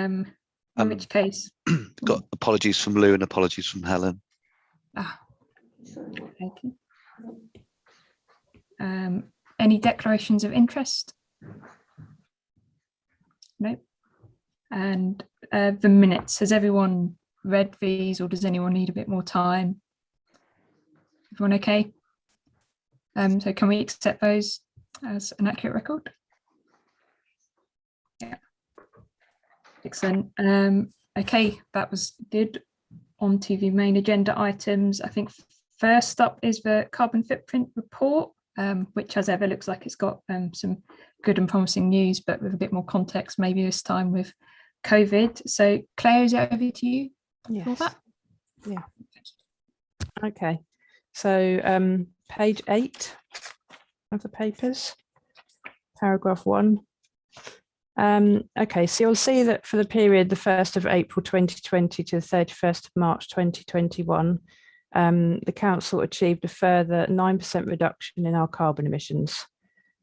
In which case, got apologies from Lou and apologies from Helen. Okay. Any declarations of interest? No. And the minutes, has everyone read these, or does anyone need a bit more time? Everyone okay? So can we accept those as an accurate record? Yeah. Excellent. Okay, that was good. On to the main agenda items. I think first up is the carbon footprint report, which as ever looks like it's got some good and promising news, but with a bit more context, maybe this time with COVID. So Claire, is it over to you for that? Yeah. Okay. So page 8 of the papers, paragraph 1. Okay, so you'll see that for the period the 1st of April 2020 to the 31st of March 2021, the council achieved a further 9% reduction in our carbon emissions,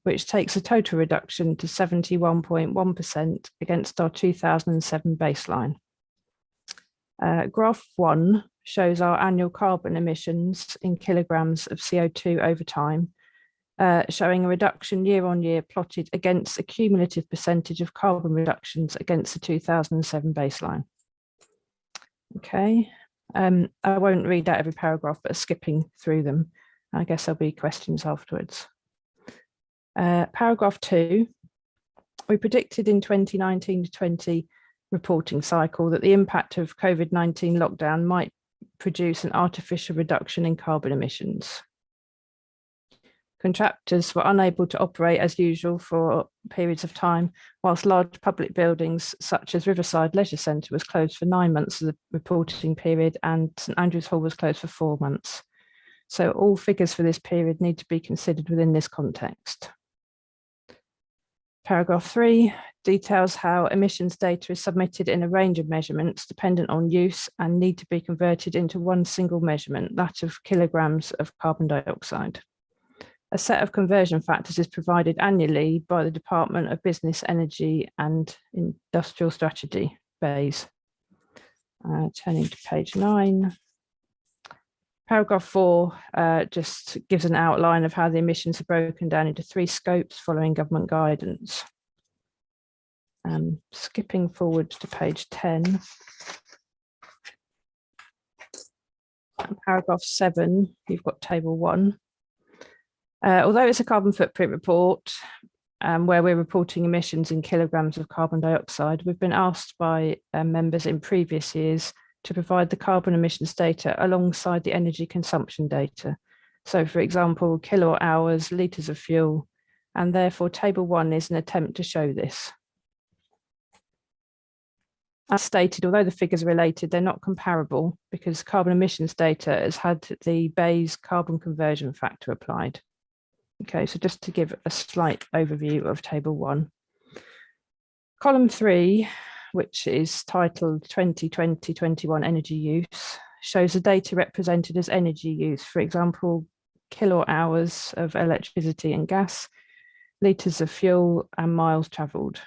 which takes a total reduction to 71.1% against our 2007 baseline. Graph 1 shows our annual carbon emissions in kilograms of CO2 over time, showing a reduction year on year plotted against a cumulative percentage of carbon reductions against the 2007 baseline. Okay, I won't read out every paragraph, but skipping through them. I guess there'll be questions afterwards. Paragraph 2, we predicted in 2019 to 20 reporting cycle that the impact of COVID-19 lockdown might produce an artificial reduction in carbon emissions. Contractors were unable to operate as usual for periods of time, whilst large public buildings such as Riverside Leisure Centre was closed for 9 months of the reporting period, and St Andrews Hall was closed for 4 months. So all figures for this period need to be considered within this context. Paragraph 3 details how emissions data is submitted in a range of measurements dependent on use and need to be converted into one single measurement, that of kilograms of carbon dioxide. A set of conversion factors is provided annually by the Department of Business, Energy and Industrial Strategy, BEIS. Turning to page 9. Paragraph 4 just gives an outline of how the emissions are broken down into 3 scopes following government guidance. Skipping forward to page 10. And paragraph 7, you've got table 1. Although it's a carbon footprint report where we're reporting emissions in kilograms of carbon dioxide, we've been asked by members in previous years to provide the carbon emissions data alongside the energy consumption data. So for example, kilowatt hours, litres of fuel, and therefore table 1 is an attempt to show this. As stated, although the figures are related, they're not comparable because carbon emissions data has had the BEIS carbon conversion factor applied. Okay, so just to give a slight overview of table 1. Column 3, which is titled 2020-21 energy use, shows the data represented as energy use, for example, kilowatt hours of electricity and gas, litres of fuel and miles travelled.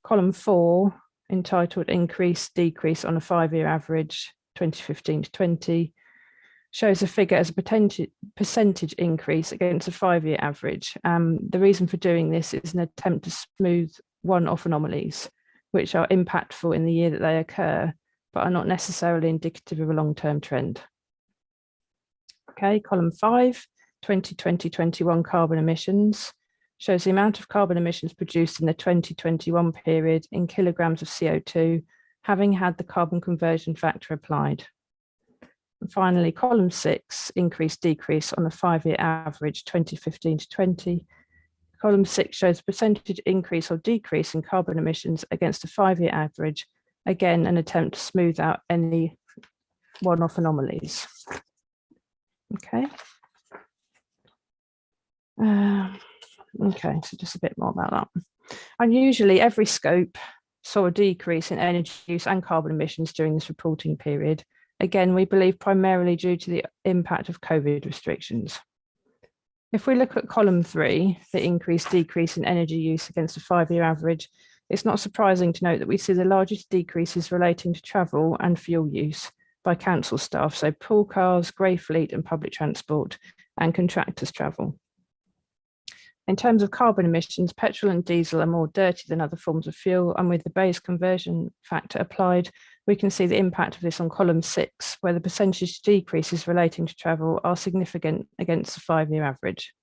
Column 4, entitled increase, decrease on a 5-year average, 2015 to 20, shows a figure as a percentage increase against a 5-year average. The reason for doing this is an attempt to smooth one-off anomalies, which are impactful in the year that they occur, but are not necessarily indicative of a long-term trend. Okay, column 5, 2020-21 carbon emissions, shows the amount of carbon emissions produced in the 2021 period in kilograms of CO2, having had the carbon conversion factor applied. And finally, column 6, increase, decrease on a 5-year average, 2015 to 20. Column 6 shows percentage increase or decrease in carbon emissions against a 5-year average. Again, an attempt to smooth out any one-off anomalies. Okay. Okay, so just a bit more about that. Unusually, every scope saw a decrease in energy use and carbon emissions during this reporting period. Again, we believe primarily due to the impact of COVID restrictions. If we look at column 3, the increase, decrease in energy use against a 5-year average, It's not surprising to note that we see the largest decreases relating to travel and fuel use by council staff, so pool cars, grey fleet and public transport, and contractors travel. In terms of carbon emissions, petrol and diesel are more dirty than other forms of fuel, and with the Bayes conversion factor applied, we can see the impact of this on column 6, where the percentage decreases relating to travel are significant against the 5-year average.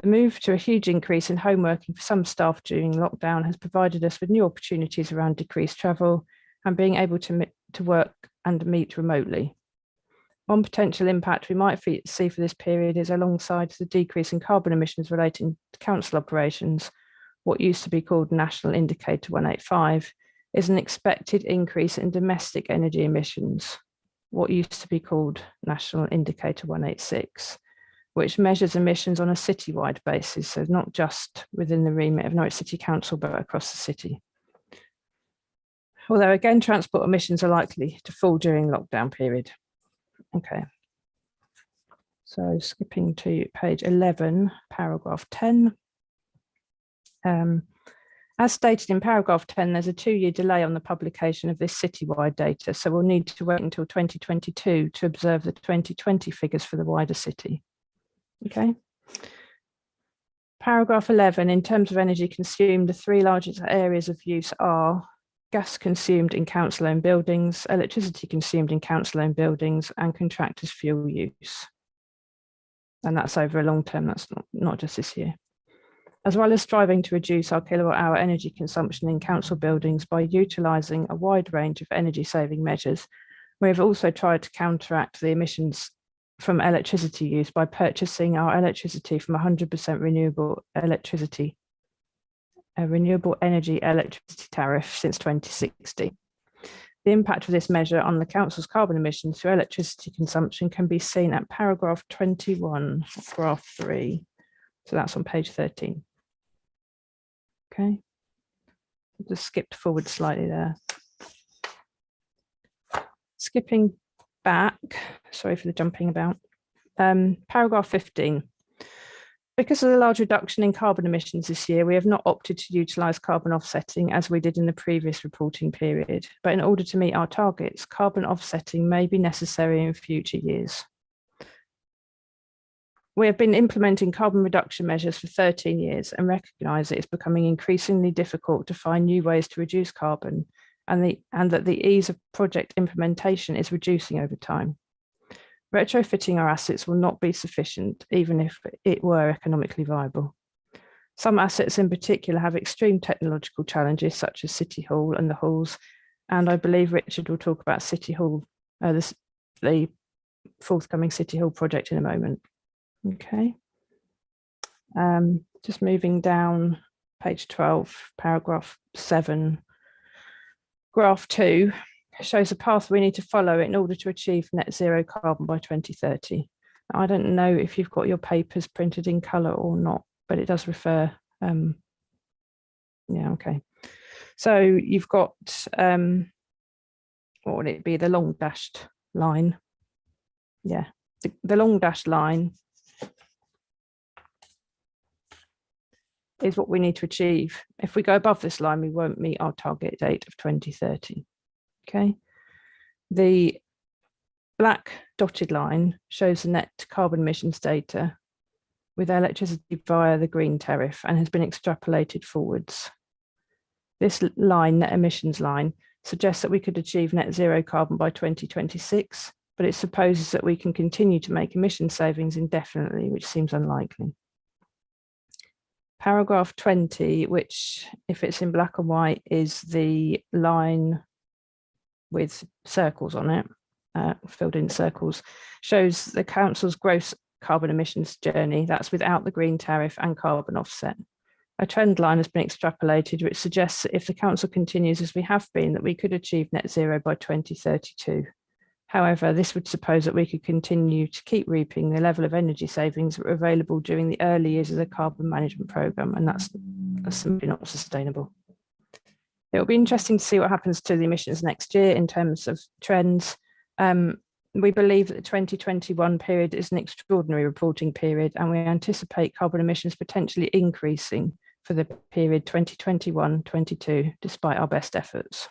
The move to a huge increase in home working for some staff during lockdown has provided us with new opportunities around decreased travel and being able to work and meet remotely. One potential impact we might see for this period is, alongside the decrease in carbon emissions relating to council operations, what used to be called National Indicator 185, is an expected increase in domestic energy emissions, what used to be called National Indicator 186, which measures emissions on a citywide basis, so not just within the remit of Norwich City Council, but across the city. Although again, transport emissions are likely to fall during lockdown period. Okay, so skipping to page 11, paragraph 10. As stated in paragraph 10, there's a 2-year delay on the publication of this citywide data, so we'll need to wait until 2022 to observe the 2020 figures for the wider city. Okay. Paragraph 11, in terms of energy consumed, the 3 largest areas of use are gas consumed in council-owned buildings, electricity consumed in council-owned buildings, and contractors' fuel use. And that's over a long term, that's not just this year. As well as striving to reduce our kilowatt-hour energy consumption in council buildings by utilising a wide range of energy-saving measures, we have also tried to counteract the emissions from electricity use by purchasing our electricity from 100% renewable electricity, a renewable energy electricity tariff since 2016. The impact of this measure on the council's carbon emissions through electricity consumption can be seen at paragraph 21, graph 3. So that's on page 13. Okay, just skipped forward slightly there. Skipping back, sorry for the jumping about. Paragraph 15. Because of the large reduction in carbon emissions this year, we have not opted to utilise carbon offsetting as we did in the previous reporting period. But in order to meet our targets, carbon offsetting may be necessary in future years. We have been implementing carbon reduction measures for 13 years and recognise that it's becoming increasingly difficult to find new ways to reduce carbon, and that the ease of project implementation is reducing over time. Retrofitting our assets will not be sufficient, even if it were economically viable. Some assets in particular have extreme technological challenges, such as City Hall and the halls, and I believe Richard will talk about City Hall, the forthcoming City Hall project in a moment. Okay, just moving down page 12, paragraph 7, graph 2 shows a path we need to follow in order to achieve net zero carbon by 2030. I don't know if you've got your papers printed in colour or not, but it does refer, yeah, okay. So you've got, what would it be, the long dashed line? Yeah, the long dashed line is what we need to achieve. If we go above this line, we won't meet our target date of 2030. Okay. The black dotted line shows the net carbon emissions data with electricity via the green tariff and has been extrapolated forwards. This line, net emissions line, suggests that we could achieve net zero carbon by 2026, but it supposes that we can continue to make emission savings indefinitely, which seems unlikely. Paragraph 20, which, if it's in black and white, is the line with circles on it, filled in circles, shows the council's gross carbon emissions journey. That's without the green tariff and carbon offset. A trend line has been extrapolated, which suggests that if the council continues as we have been, that we could achieve net zero by 2032. However, this would suppose that we could continue to keep reaping the level of energy savings that were available during the early years of the carbon management programme, and that's simply not sustainable. It will be interesting to see what happens to the emissions next year in terms of trends. We believe that the 2021 period is an extraordinary reporting period, and we anticipate carbon emissions potentially increasing for the period 2021-22, despite our best efforts.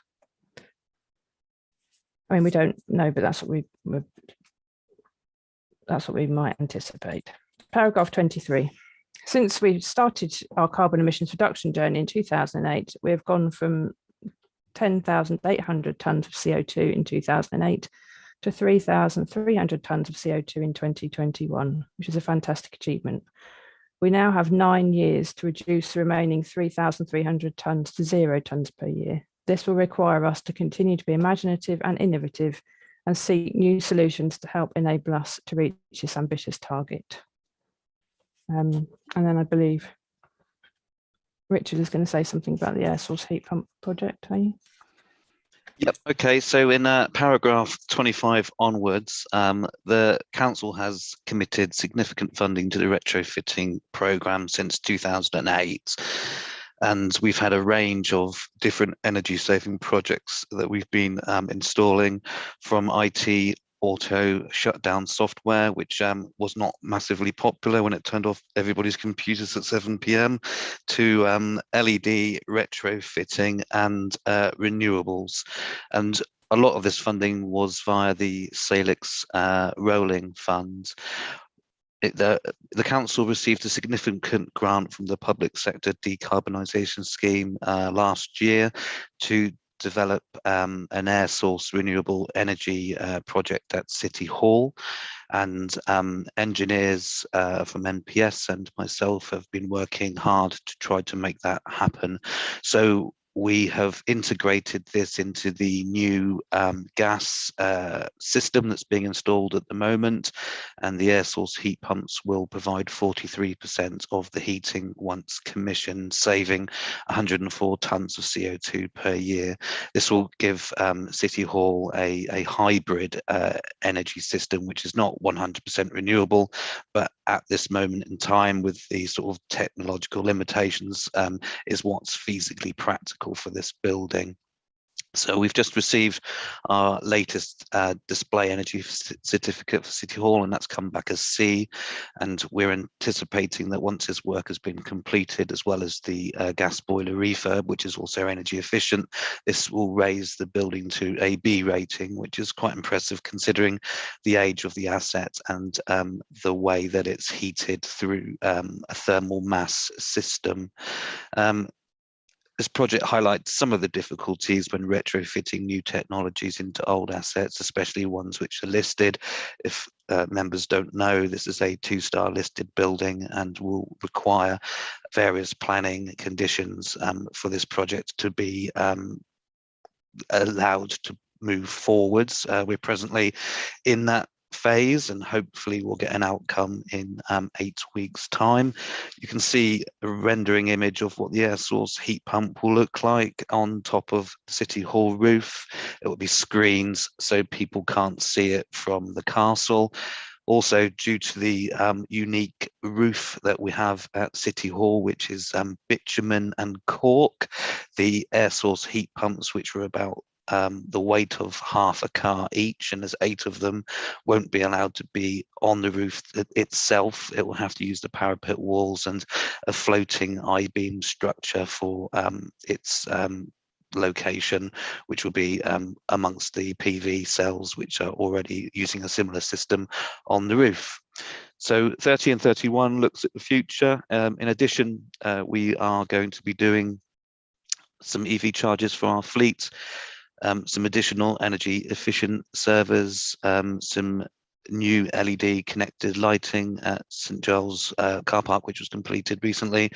I mean, we don't know, but that's what we might anticipate. Paragraph 23. Since we started our carbon emissions reduction journey in 2008, we have gone from 10,800 tonnes of CO2 in 2008 to 3,300 tonnes of CO2 in 2021, which is a fantastic achievement. We now have 9 years to reduce the remaining 3,300 tonnes to 0 tonnes per year. This will require us to continue to be imaginative and innovative and seek new solutions to help enable us to reach this ambitious target. And then I believe Richard is going to say something about the air source heat pump project, are you? Yep. Okay. So in paragraph 25 onwards, the council has committed significant funding to the retrofitting programme since 2008. And we've had a range of different energy saving projects that we've been installing, from IT auto shutdown software, which was not massively popular when it turned off everybody's computers at 7 p.m, to LED retrofitting and renewables. And a lot of this funding was via the Salix rolling fund. The council received a significant grant from the public sector decarbonisation scheme last year to develop an air source renewable energy project at City Hall, and engineers from NPS and myself have been working hard to try to make that happen. So we have integrated this into the new gas system that's being installed at the moment, and the air source heat pumps will provide 43% of the heating once commissioned, saving 104 tonnes of CO2 per year. This will give City Hall a hybrid energy system, which is not 100% renewable, but at this moment in time, with the sort of technological limitations, is what's feasibly practical for this building. So we've just received our latest display energy certificate for City Hall, and that's come back as C. And we're anticipating that once this work has been completed, as well as the gas boiler refurb, which is also energy efficient, this will raise the building to a B rating, which is quite impressive considering the age of the asset and the way that it's heated through a thermal mass system. This project highlights some of the difficulties when retrofitting new technologies into old assets, especially ones which are listed. If members don't know, this is a 2-star listed building and will require various planning conditions for this project to be allowed to move forwards. We're presently in that phase, and hopefully we'll get an outcome in 8 weeks' time. You can see a rendering image of what the air source heat pump will look like on top of the City Hall roof. It will be screens so people can't see it from the castle. Also, due to the unique roof that we have at City Hall, which is bitumen and cork, the air source heat pumps, which are about the weight of half a car each, and there's 8 of them, won't be allowed to be on the roof itself. It will have to use the parapet walls and a floating I-beam structure for its location, which will be amongst the PV cells which are already using a similar system on the roof. So 30 and 31 looks at the future. In addition, we are going to be doing some EV chargers for our fleet, some additional energy efficient servers, some new LED connected lighting at St Giles car park, which was completed recently,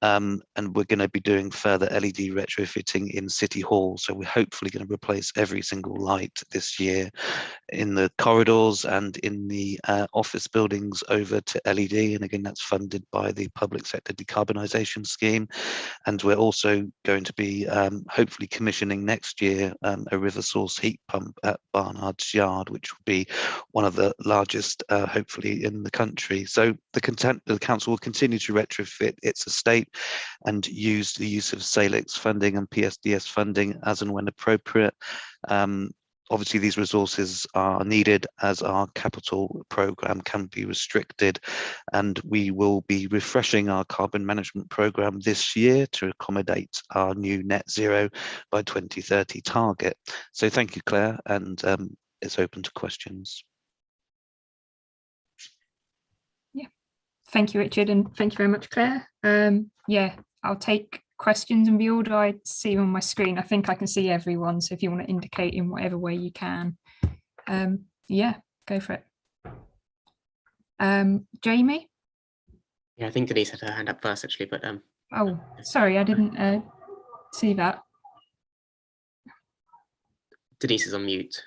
and we're going to be doing further LED retrofitting in City Hall. So we're hopefully going to replace every single light this year in the corridors and in the office buildings over to LED, and again that's funded by the public sector decarbonisation scheme. And we're also going to be hopefully commissioning next year a river source heat pump at Barnard's Yard, which will be one of the largest hopefully in the country. So the council will continue to retrofit its estate and use the use of Salix funding and PSDS funding as and when appropriate. obviously these resources are needed as our capital programme can be restricted, and we will be refreshing our carbon management programme this year to accommodate our new net zero by 2030 target. So thank you, Claire, and it's open to questions. Yeah, thank you, Richard, and thank you very much, Claire. Yeah, I'll take questions in the order I see on my screen. I think I can see everyone, so if you want to indicate in whatever way you can, yeah, go for it. Jamie? Yeah, I think Denise had her hand up first, actually, but oh, sorry, I didn't see that. Denise is on mute.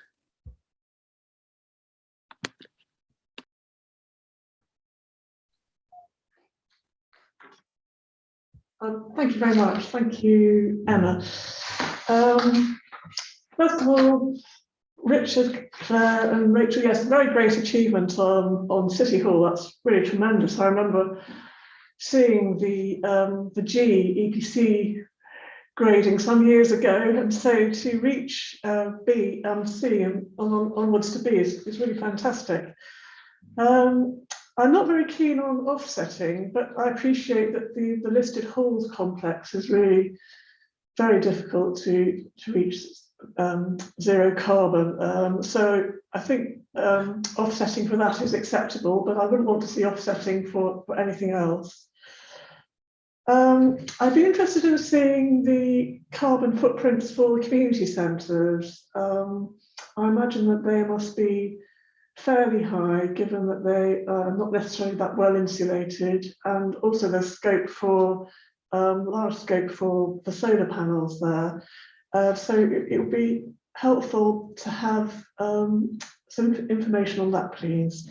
Thank you very much. Thank you, Emma. First of all, Richard, Claire and Rachel, yes, very great achievement on City Hall. That's really tremendous. I remember seeing the G EPC grading some years ago, and so to reach B and C and onwards to B is really fantastic. I'm not very keen on offsetting, but I appreciate that the listed halls complex is really very difficult to reach zero carbon. So I think offsetting for that is acceptable, but I wouldn't want to see offsetting for anything else. I'd be interested in seeing the carbon footprints for community centres. I imagine that they must be fairly high, given that they are not necessarily that well insulated, and also there's scope for large scope for the solar panels there. So it would be helpful to have some information on that, please.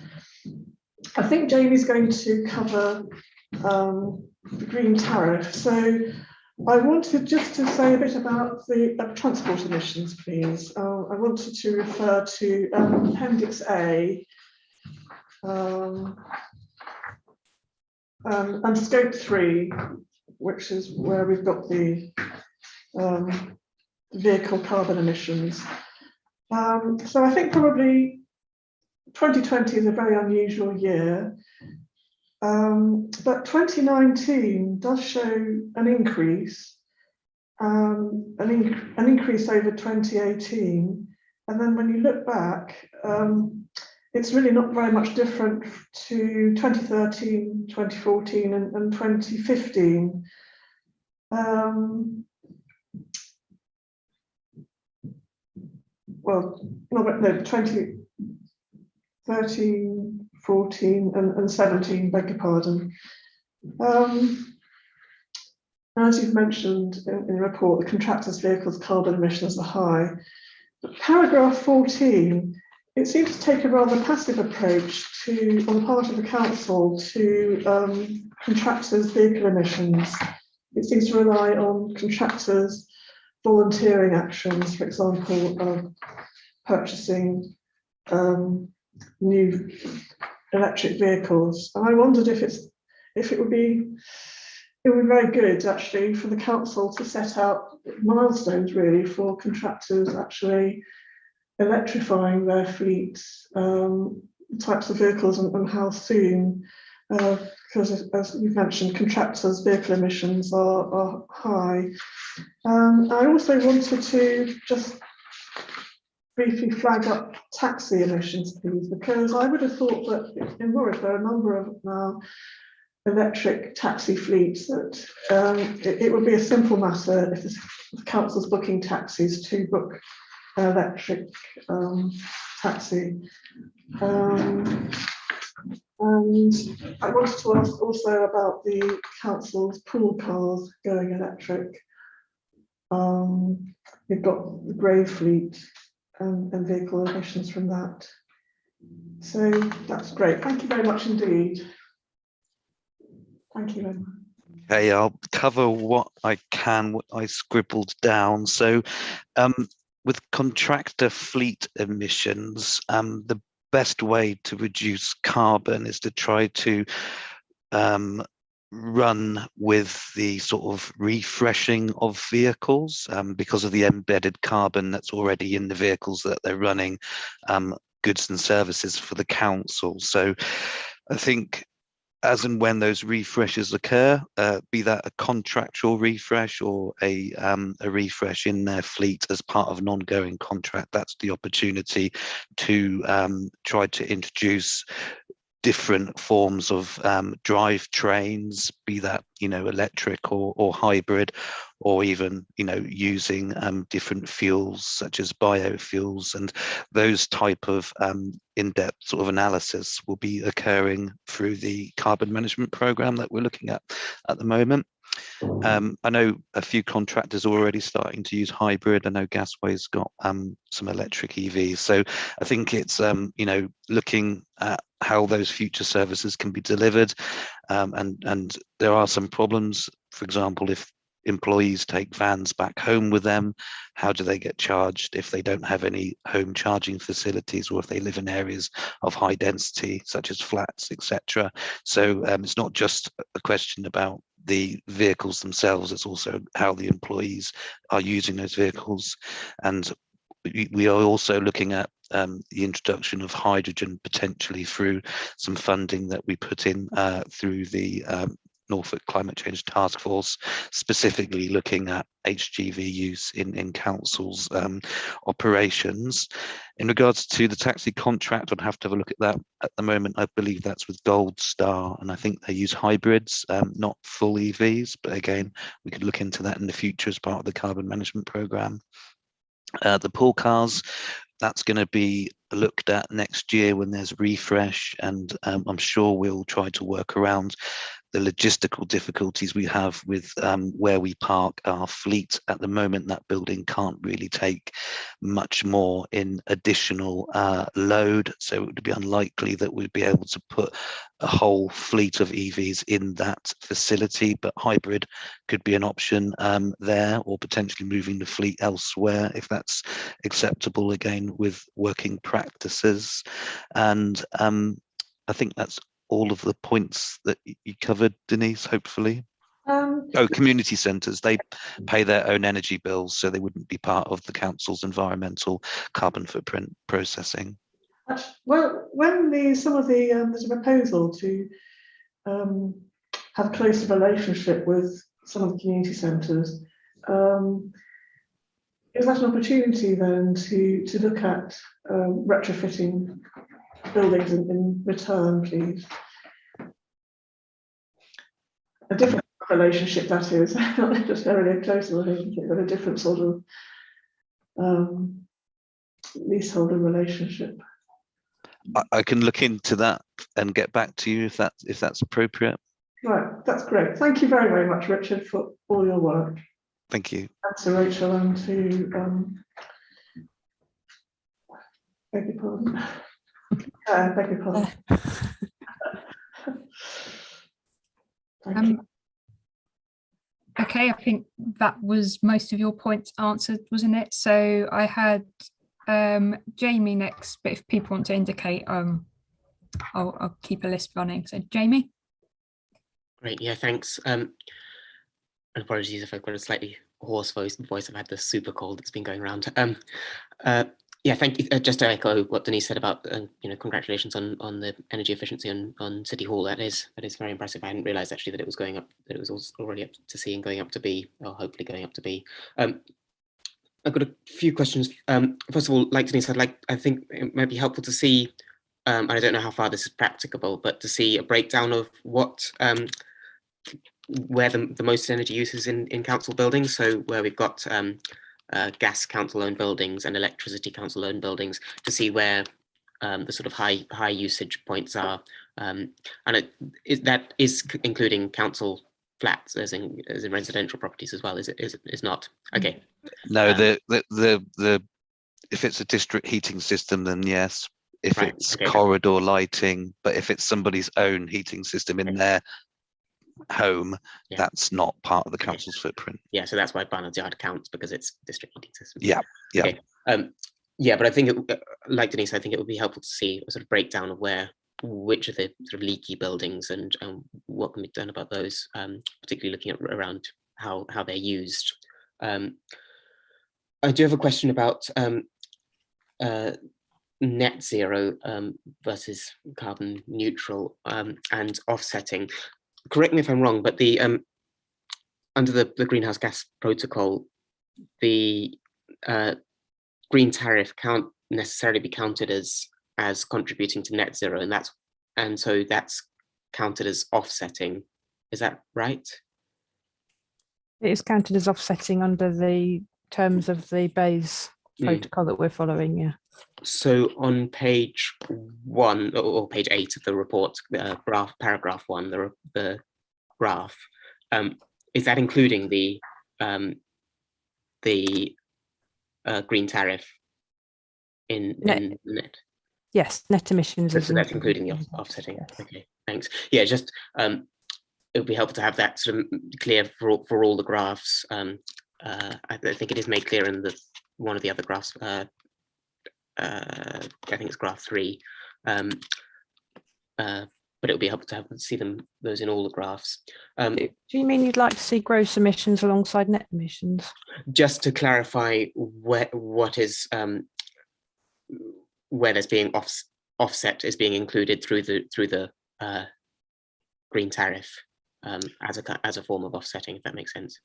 I think Jamie's going to cover the green tariff. So I wanted just to say a bit about the transport emissions, please. I wanted to refer to Appendix A and Scope 3, which is where we've got the vehicle carbon emissions. So I think probably 2020 is a very unusual year. But 2019 does show an increase, an increase over 2018. And then when you look back, it's really not very much different to 2013, 2014 and 2015. Well, no, 2013, 14 and 17, beg your pardon. As you've mentioned in the report, the contractors' vehicles' carbon emissions are high. But paragraph 14, it seems to take a rather passive approach to, on the part of the council, to contractors' vehicle emissions. It seems to rely on contractors' volunteering actions, for example, purchasing new electric vehicles. And I wondered if it would be very good actually for the council to set out milestones really for contractors actually electrifying their fleets, types of vehicles and how soon, because as you've mentioned, contractors' vehicle emissions are high. I also wanted to just briefly flag up taxi emissions, please, because I would have thought that in Norwich there are a number of now electric taxi fleets that it would be a simple matter if the council's booking taxis to book an electric taxi. And I wanted to ask also about the council's pool cars going electric. We've got the grey fleet and vehicle emissions from that. So that's great. Thank you very much indeed. Thank you, Emma. Okay, I'll cover what I can, what I scribbled down. So with contractor fleet emissions, the best way to reduce carbon is to try to run with the sort of refreshing of vehicles because of the embedded carbon that's already in the vehicles that they're running goods and services for the council. So I think as and when those refreshes occur, be that a contractual refresh or a refresh in their fleet as part of an ongoing contract, that's the opportunity to try to introduce different forms of drive trains, be that, you know, electric or hybrid, or even, you know, using different fuels such as biofuels, and those type of in-depth sort of analysis will be occurring through the carbon management program that we're looking at the moment. I know a few contractors are already starting to use hybrid. I know Gasway's got some electric EVs. So I think it's, you know, looking at how those future services can be delivered. And there are some problems. For example, if employees take vans back home with them, how do they get charged if they don't have any home charging facilities, or if they live in areas of high density, such as flats, etc. So it's not just a question about the vehicles themselves, it's also how the employees are using those vehicles. And we are also looking at the introduction of hydrogen potentially through some funding that we put in through the Norfolk Climate Change Task Force, specifically looking at HGV use in councils' operations. In regards to the taxi contract, I'd have to have a look at that. At the moment, I believe that's with Gold Star, and I think they use hybrids, not full EVs, but again, we could look into that in the future as part of the carbon management program. The pool cars, that's going to be looked at next year when there's refresh, and I'm sure we'll try to work around the logistical difficulties we have with where we park our fleet. At the moment, that building can't really take much more in additional load, so it would be unlikely that we'd be able to put a whole fleet of EVs in that facility, but hybrid could be an option there, or potentially moving the fleet elsewhere if that's acceptable, again with working practices. And I think that's all of the points that you covered, Denise, hopefully. Oh, community centres, they pay their own energy bills, so they wouldn't be part of the council's environmental carbon footprint processing. Well, when there's a proposal to have a closer relationship with some of the community centres, is that an opportunity then to look at retrofitting buildings in return, please? A different relationship, that is, not necessarily a closer relationship, but a different sort of leaseholder relationship. I can look into that and get back to you if that's appropriate. Right, that's great. Thank you very, very much, Richard, for all your work. Thank you. And to Rachel and to beg your pardon. Beg your pardon. Thank you. Okay, I think that was most of your points answered, wasn't it? So I had Jamie next, but if people want to indicate, I'll keep a list running. So Jamie. Great, yeah, thanks. And apologies if I've got a slightly hoarse voice. I've had the super cold that's been going around. Yeah, thank you. Just to echo what Denise said about, congratulations on the energy efficiency on City Hall. That is very impressive. I hadn't realised actually that it was going up, that it was already up to C and going up to B, or hopefully going up to B. I've got a few questions. First of all, like Denise said, I think it might be helpful to see, and I don't know how far this is practicable, but to see a breakdown of what where the most energy use is in council buildings. So where we've got gas council-owned buildings and electricity council-owned buildings, to see where the sort of high usage points are, and that is including council flats, as in residential properties as well. Is not? Okay. No, the if it's a district heating system, then yes. If right, it's okay, corridor lighting, but if it's somebody's own heating system in their home, yeah, that's not part of the council's footprint. Yeah, so that's why Barnard's Yard counts, because it's district heating system. Yeah, yeah. Okay. Yeah, but I think, like Denise, I think it would be helpful to see a sort of breakdown of where which are the sort of leaky buildings and what can be done about those, particularly looking at around how they're used. I do have a question about net zero versus carbon neutral and offsetting. Correct me if I'm wrong, but the under the greenhouse gas protocol, the green tariff can't necessarily be counted as contributing to net zero, and so that's counted as offsetting. Is that right? It is counted as offsetting under the terms of the Bayes protocol that we're following, yeah. So on page 1 or page 8 of the report, paragraph 1, the graph, is that including the green tariff in the net? Yes, net emissions. So that's including the offsetting. Yes. Okay, thanks. Yeah, just it would be helpful to have that sort of clear for all the graphs. I think it is made clear in one of the other graphs. I think it's graph 3. But it would be helpful to see those in all the graphs. Do you mean you'd like to see gross emissions alongside net emissions? Just to clarify where there's being offset is being included through the green tariff as a form of offsetting, if that makes sense.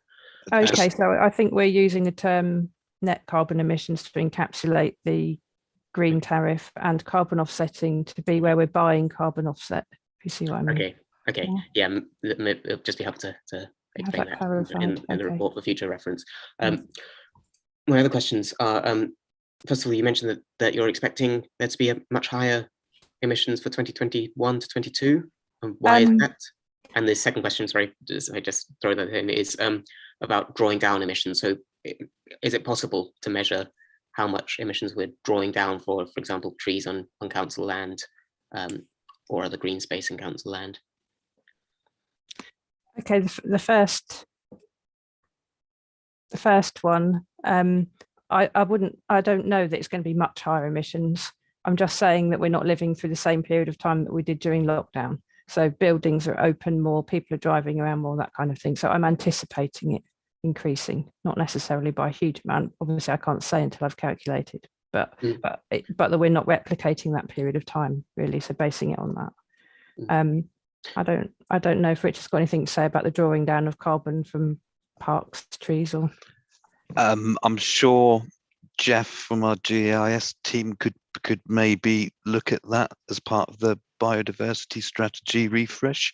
Okay, so I think we're using the term net carbon emissions to encapsulate the green tariff and carbon offsetting to be where we're buying carbon offset. If you see what I mean. Okay, yeah, it'll just be helpful to explain that in the report for future reference. My other questions are, first of all, you mentioned that you're expecting there to be a much higher emissions for 2021 to 22. Why is that? And the second question, sorry, I just throw that in, is about drawing down emissions. So is it possible to measure how much emissions we're drawing down for example, trees on council land or other green space in council land? Okay, the first one, I don't know that it's going to be much higher emissions. I'm just saying that we're not living through the same period of time that we did during lockdown. So buildings are open more, people are driving around more, that kind of thing. So I'm anticipating it increasing, not necessarily by a huge amount. Obviously, I can't say until I've calculated, but that we're not replicating that period of time really. So basing it on that. I don't know if Richard's got anything to say about the drawing down of carbon from parks, trees, or. I'm sure Jeff from our GIS team could maybe look at that as part of the biodiversity strategy refresh.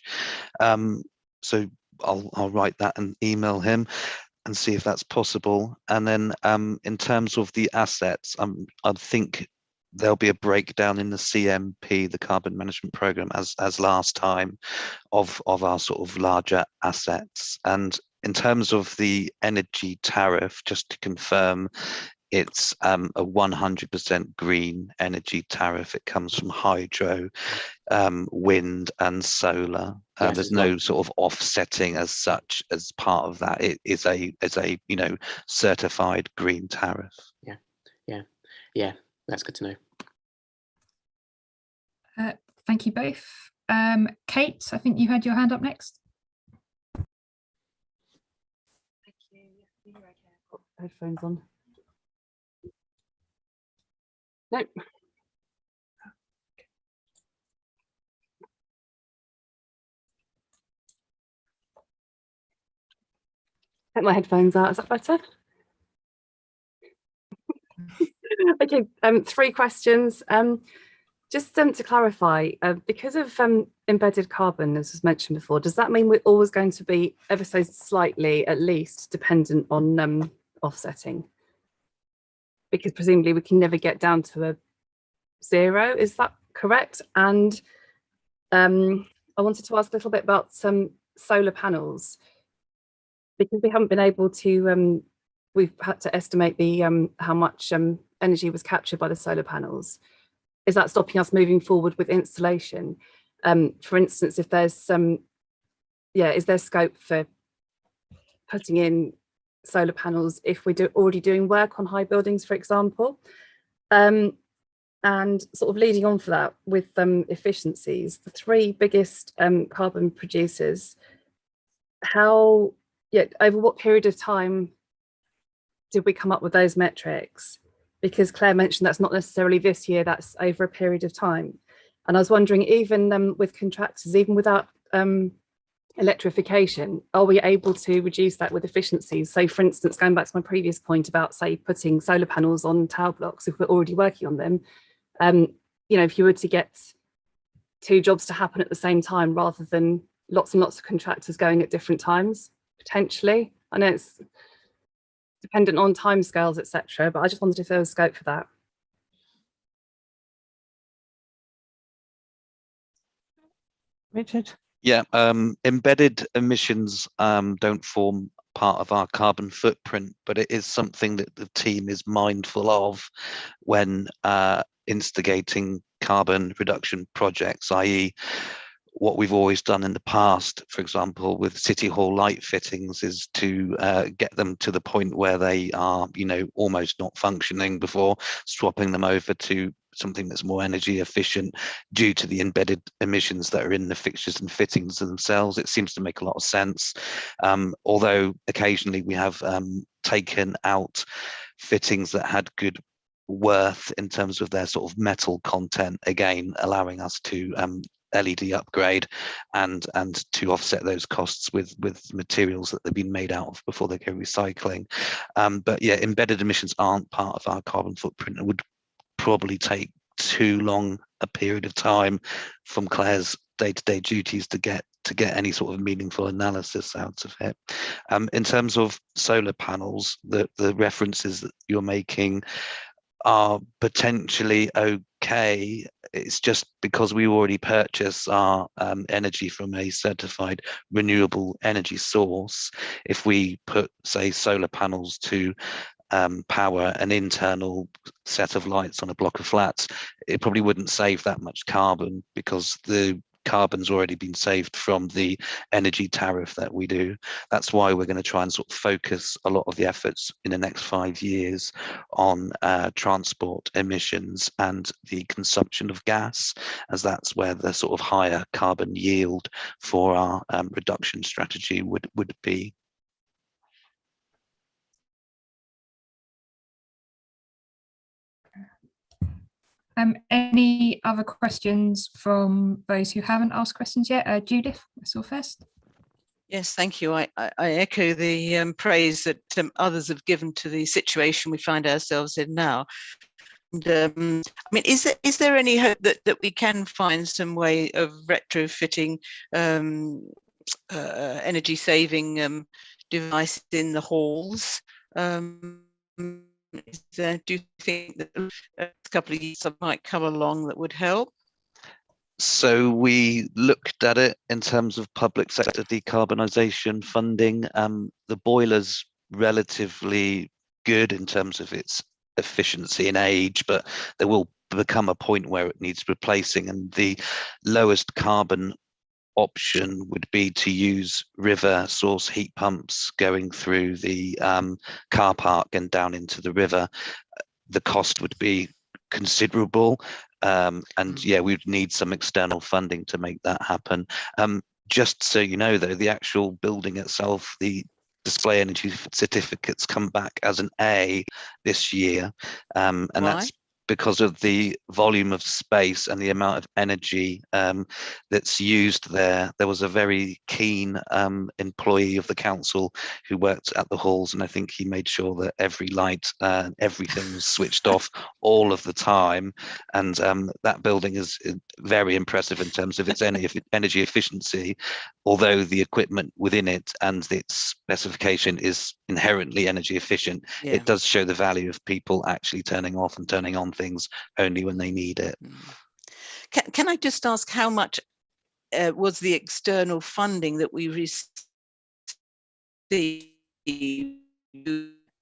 So I'll write that and email him and see if that's possible. And then in terms of the assets, I think there'll be a breakdown in the CMP, the Carbon Management Programme, as last time, of our sort of larger assets. And in terms of the energy tariff, just to confirm, it's a 100% green energy tariff. It comes from hydro, wind and solar. There's no sort of offsetting as such as part of that. It is a certified green tariff. Yeah, that's good to know. Thank you both. Kate, I think you had your hand up next. Thank you. You're okay. I've got headphones on. Nope. Take my headphones out. Is that better? Okay. 3 questions. Just to clarify, because of embedded carbon, as was mentioned before, does that mean we're always going to be ever so slightly, at least, dependent on offsetting? Because presumably we can never get down to a 0. Is that correct? And I wanted to ask a little bit about some solar panels, because we haven't been able to. We've had to estimate the how much energy was captured by the solar panels. Is that stopping us moving forward with installation? For instance, if there's is there scope for putting in solar panels if we're already doing work on high buildings, for example? And And sort of leading on for that with efficiencies, the three biggest carbon producers, over what period of time did we come up with those metrics? Because Claire mentioned that's not necessarily this year, that's over a period of time. And I was wondering, even with contractors, even without electrification, are we able to reduce that with efficiencies? So for instance, going back to my previous point about, say, putting solar panels on tower blocks, if we're already working on them, if you were to get two jobs to happen at the same time rather than lots and lots of contractors going at different times, potentially. I know it's dependent on timescales, etc., but I just wondered if there was scope for that. Richard? Yeah, embedded emissions don't form part of our carbon footprint, but it is something that the team is mindful of when instigating carbon reduction projects, i.e. what we've always done in the past, for example, with City Hall light fittings, is to get them to the point where they are, almost not functioning before swapping them over to something that's more energy efficient due to the embedded emissions that are in the fixtures and fittings themselves. It seems to make a lot of sense. Although occasionally we have taken out fittings that had good worth in terms of their sort of metal content, again allowing us to LED upgrade and to offset those costs with materials that they've been made out of before they go recycling. But yeah, embedded emissions aren't part of our carbon footprint. It would probably take too long a period of time from Claire's day-to-day duties to get any sort of meaningful analysis out of it. In terms of solar panels, the references that you're making are potentially okay. It's just because we already purchase our energy from a certified renewable energy source. If we put, say, solar panels to power an internal set of lights on a block of flats, it probably wouldn't save that much carbon because the carbon's already been saved from the energy tariff that we do. That's why we're going to try and sort of focus a lot of the efforts in the next 5 years on transport emissions and the consumption of gas, as that's where the sort of higher carbon yield for our reduction strategy would be. Any other questions from those who haven't asked questions yet? Judith, I saw first. Yes, thank you. I echo the praise that others have given to the situation we find ourselves in now. And, I mean, is there any hope that we can find some way of retrofitting energy saving devices in the halls? Do you think that a couple of years might come along that would help? So we looked at it in terms of public sector decarbonisation funding. The boiler's relatively good in terms of its efficiency and age, but there will become a point where it needs replacing, and the lowest carbon option would be to use river source heat pumps going through the car park and down into the river. The cost would be considerable, and yeah, we'd need some external funding to make that happen. Just so you know, though, the actual building itself, the display energy certificates come back as an A this year, and Why? that's because of the volume of space and the amount of energy that's used there. There was a very keen employee of the council who worked at the halls, and I think he made sure that every light, everything was switched off all of the time. And that building is very impressive in terms of its energy efficiency, although the equipment within it and its specification is inherently energy efficient. Yeah. It does show the value of people actually turning off and turning on things only when they need it. Can I just ask how much was the external funding that we received to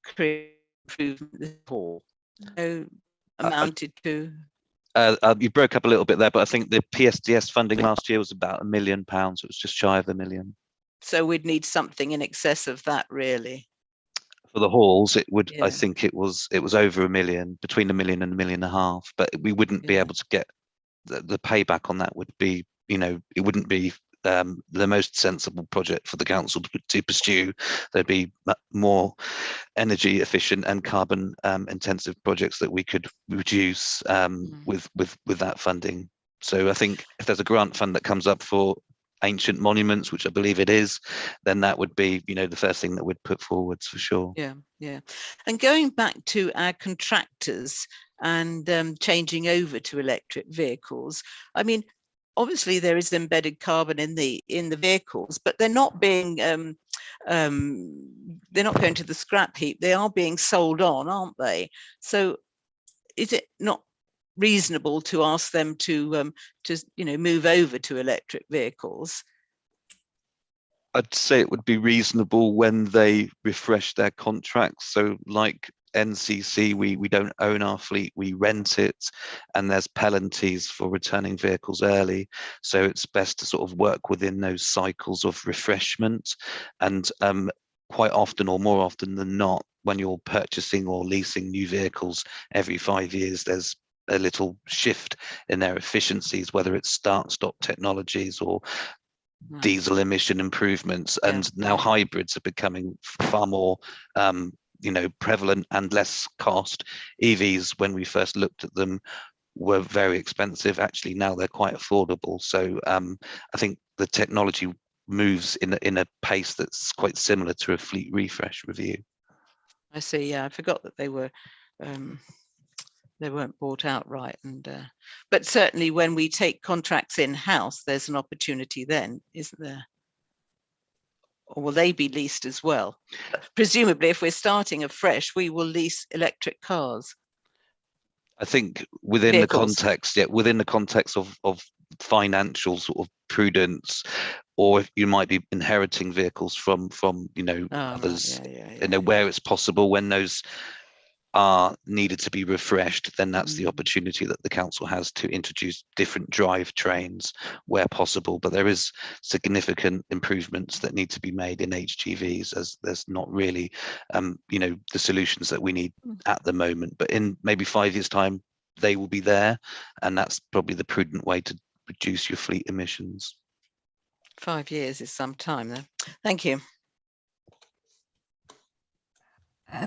create improvement for? Amounted to? You broke up a little bit there, but I think the PSDS funding last year was about £1 million. It was just shy of £1 million. So we'd need something in excess of that, really. For the halls, it would. I Yeah. think it was over 1 million, between 1 million and 1.5 million. But we wouldn't be Yeah. able to get the payback on that. Would be, it wouldn't be the most sensible project for the council to pursue. There'd be more energy efficient and carbon intensive projects that we could reduce with that funding. So I think if there's a grant fund that comes up for ancient monuments, which I believe it is, then that would be, the first thing that we'd put forwards for sure. Yeah, yeah. And going back to our contractors and changing over to electric vehicles, I mean, obviously there is embedded carbon in the vehicles, but they're not being they're not going to the scrap heap. They are being sold on, aren't they? So is it not reasonable to ask them to move over to electric vehicles? I'd say it would be reasonable when they refresh their contracts. So like NCC, we don't own our fleet, we rent it, and there's penalties for returning vehicles early. So it's best to sort of work within those cycles of refreshment. And quite often, or more often than not, when you're purchasing or leasing new vehicles every 5 years, there's a little shift in their efficiencies, whether it's start-stop technologies or diesel emission improvements. And now hybrids are becoming far more prevalent and less cost. EVs, when we first looked at them, were very expensive. Actually, now they're quite affordable. So I think the technology moves in a pace that's quite similar to a fleet refresh review. I see. Yeah, I forgot that they weren't bought outright. And but certainly when we take contracts in-house, there's an opportunity then, isn't there? Or will they be leased as well? Presumably, if we're starting afresh, we will lease electric cars. I think within Vehicles. the context of financial sort of prudence, or if you might be inheriting vehicles from others, right. where it's possible, when those are needed to be refreshed, then that's the opportunity that the council has to introduce different drive trains where possible. But there is significant improvements that need to be made in HGVs, as there's not really the solutions that we need at the moment. But in maybe 5 years' time, they will be there, and that's probably the prudent way to reduce your fleet emissions. 5 years is some time though. Thank you.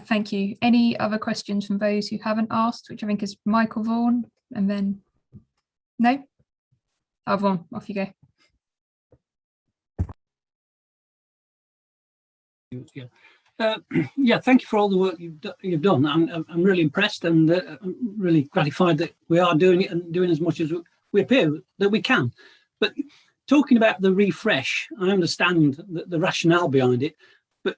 Thank you. Any other questions from those who haven't asked, which I think is Michael Vaughan, and then no? Oh, Vaughan, off you go. Yeah, thank you for all the work you've done. I'm really impressed, and I'm really gratified that we are doing it and doing as much as we appear that we can. But talking about the refresh, I understand the rationale behind it, but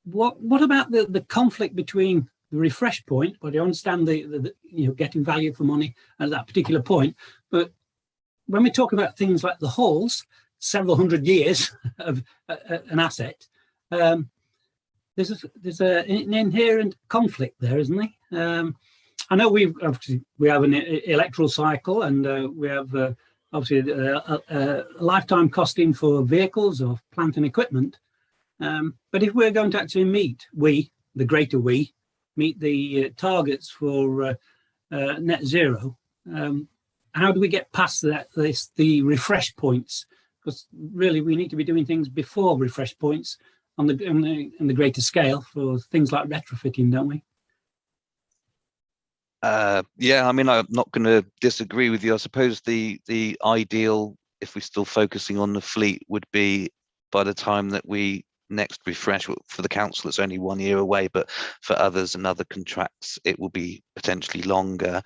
what about the conflict between the refresh point? But I understand the getting value for money at that particular point. But when we talk about things like the halls, several hundred years of an asset, there's an inherent conflict there, isn't there? I know we have an electoral cycle, and we have obviously a lifetime costing for vehicles or plant and equipment. But if we're going to actually meet the targets for net zero, how do we get past the refresh points? Because really we need to be doing things before refresh points on the greater scale for things like retrofitting, don't we? Yeah, I mean, I'm not going to disagree with you. I suppose the ideal, if we're still focusing on the fleet, would be by the time that we next refresh. For the council, it's only 1 year away, but for others and other contracts, it will be potentially longer,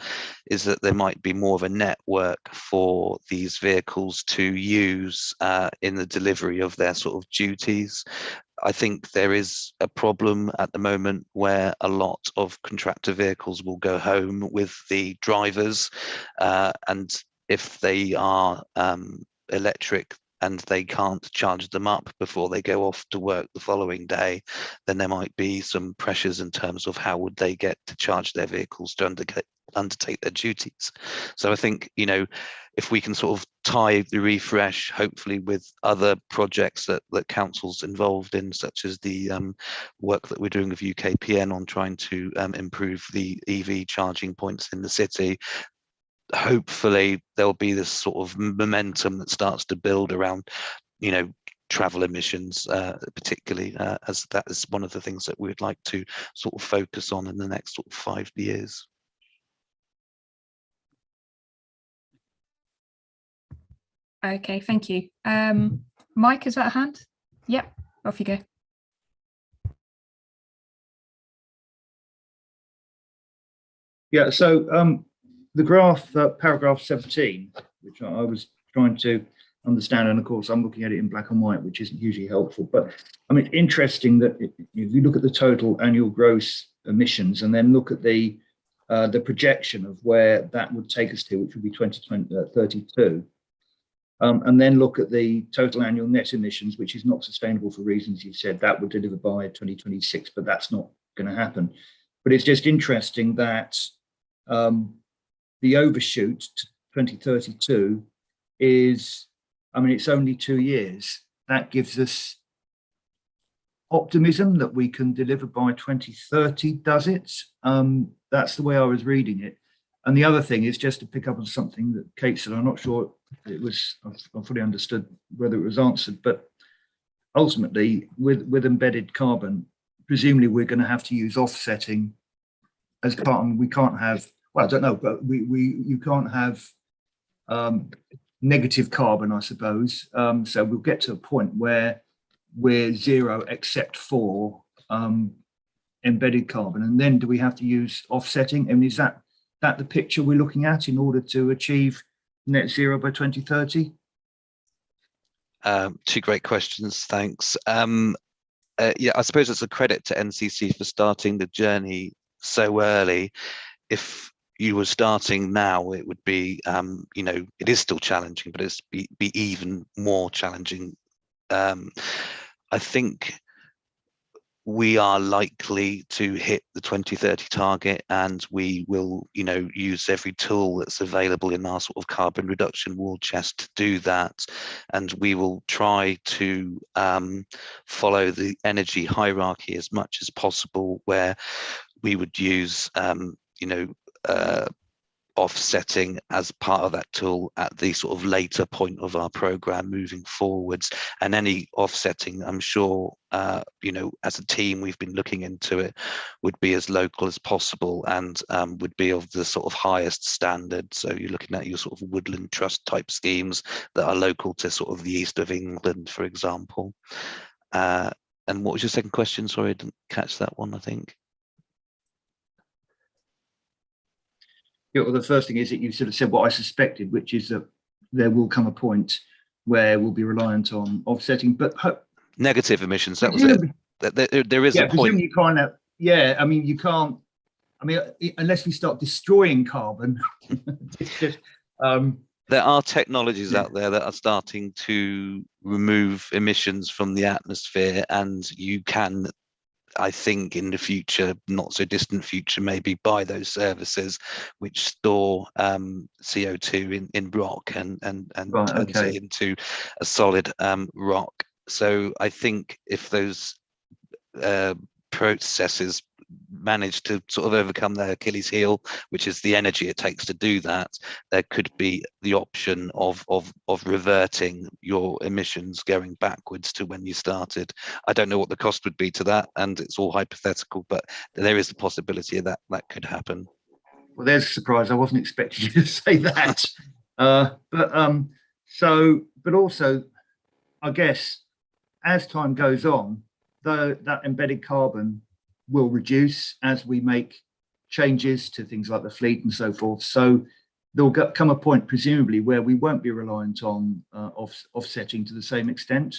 is that there might be more of a network for these vehicles to use in the delivery of their sort of duties. I think there is a problem at the moment where a lot of contractor vehicles will go home with the drivers, and if they are electric, and they can't charge them up before they go off to work the following day, then there might be some pressures in terms of how would they get to charge their vehicles to undertake their duties. So I think, you know, if we can sort of tie the refresh, hopefully with other projects that council's involved in, such as the work that we're doing with UKPN on trying to improve the EV charging points in the city, hopefully there'll be this sort of momentum that starts to build around, you know, travel emissions, particularly as that is one of the things that we'd like to sort of focus on in the next sort of 5 years. Okay, thank you. Mike, is that a hand? Yep, off you go. Yeah, so the graph, paragraph 17, which I was trying to understand, and of course I'm looking at it in black and white, which isn't usually helpful, but I mean, interesting that if you look at the total annual gross emissions and then look at the projection of where that would take us to, which would be 2032, and then look at the total annual net emissions, which is not sustainable for reasons you've said, that would deliver by 2026, but that's not going to happen. But it's just interesting that the overshoot to 2032 is, I mean, it's only 2 years. That gives us optimism that we can deliver by 2030, does it? That's the way I was reading it. And the other thing is, just to pick up on something that Kate said, I'm not sure it was, I fully understood whether it was answered, but ultimately with embedded carbon, presumably we're going to have to use offsetting as part, and we can't have, well, I don't know, but you can't have negative carbon, I suppose. So we'll get to a point where we're zero except for embedded carbon. And then do we have to use offsetting? I mean, is that the picture we're looking at in order to achieve net zero by 2030? Two great questions, thanks. Yeah, I suppose it's a credit to NCC for starting the journey so early. If you were starting now, it would be, you know, it is still challenging, but it's be even more challenging. I think we are likely to hit the 2030 target, and we will, you know, use every tool that's available in our sort of carbon reduction war chest to do that. And we will try to follow the energy hierarchy as much as possible, where we would use, you know, offsetting as part of that tool at the sort of later point of our program moving forwards. And any offsetting, I'm sure, you know, as a team, we've been looking into it, would be as local as possible, and would be of the sort of highest standard. So you're looking at your sort of woodland trust type schemes that are local to sort of the east of England, for example. And what was your second question? Sorry, I didn't catch that one, I think. Yeah, well, the first thing is that you sort of said what I suspected, which is that there will come a point where we'll be reliant on offsetting, but negative emissions, that was it. There is a point. You can't have, yeah, I mean, you can't, I mean, unless we start destroying carbon. It's just, there are technologies out there that are starting to remove emissions from the atmosphere, and you can, I think, in the future, not so distant future, maybe buy those services which store CO2 in rock and right, turns okay. it into a solid rock. So I think if those processes manage to sort of overcome their Achilles heel, which is the energy it takes to do that, there could be the option of reverting your emissions going backwards to when you started. I don't know what the cost would be to that, and it's all hypothetical, but there is a possibility that could happen. Well, there's a surprise. I wasn't expecting you to say that. But also, I guess, as time goes on, that embedded carbon will reduce as we make changes to things like the fleet and so forth. So there'll come a point, presumably, where we won't be reliant on offsetting to the same extent.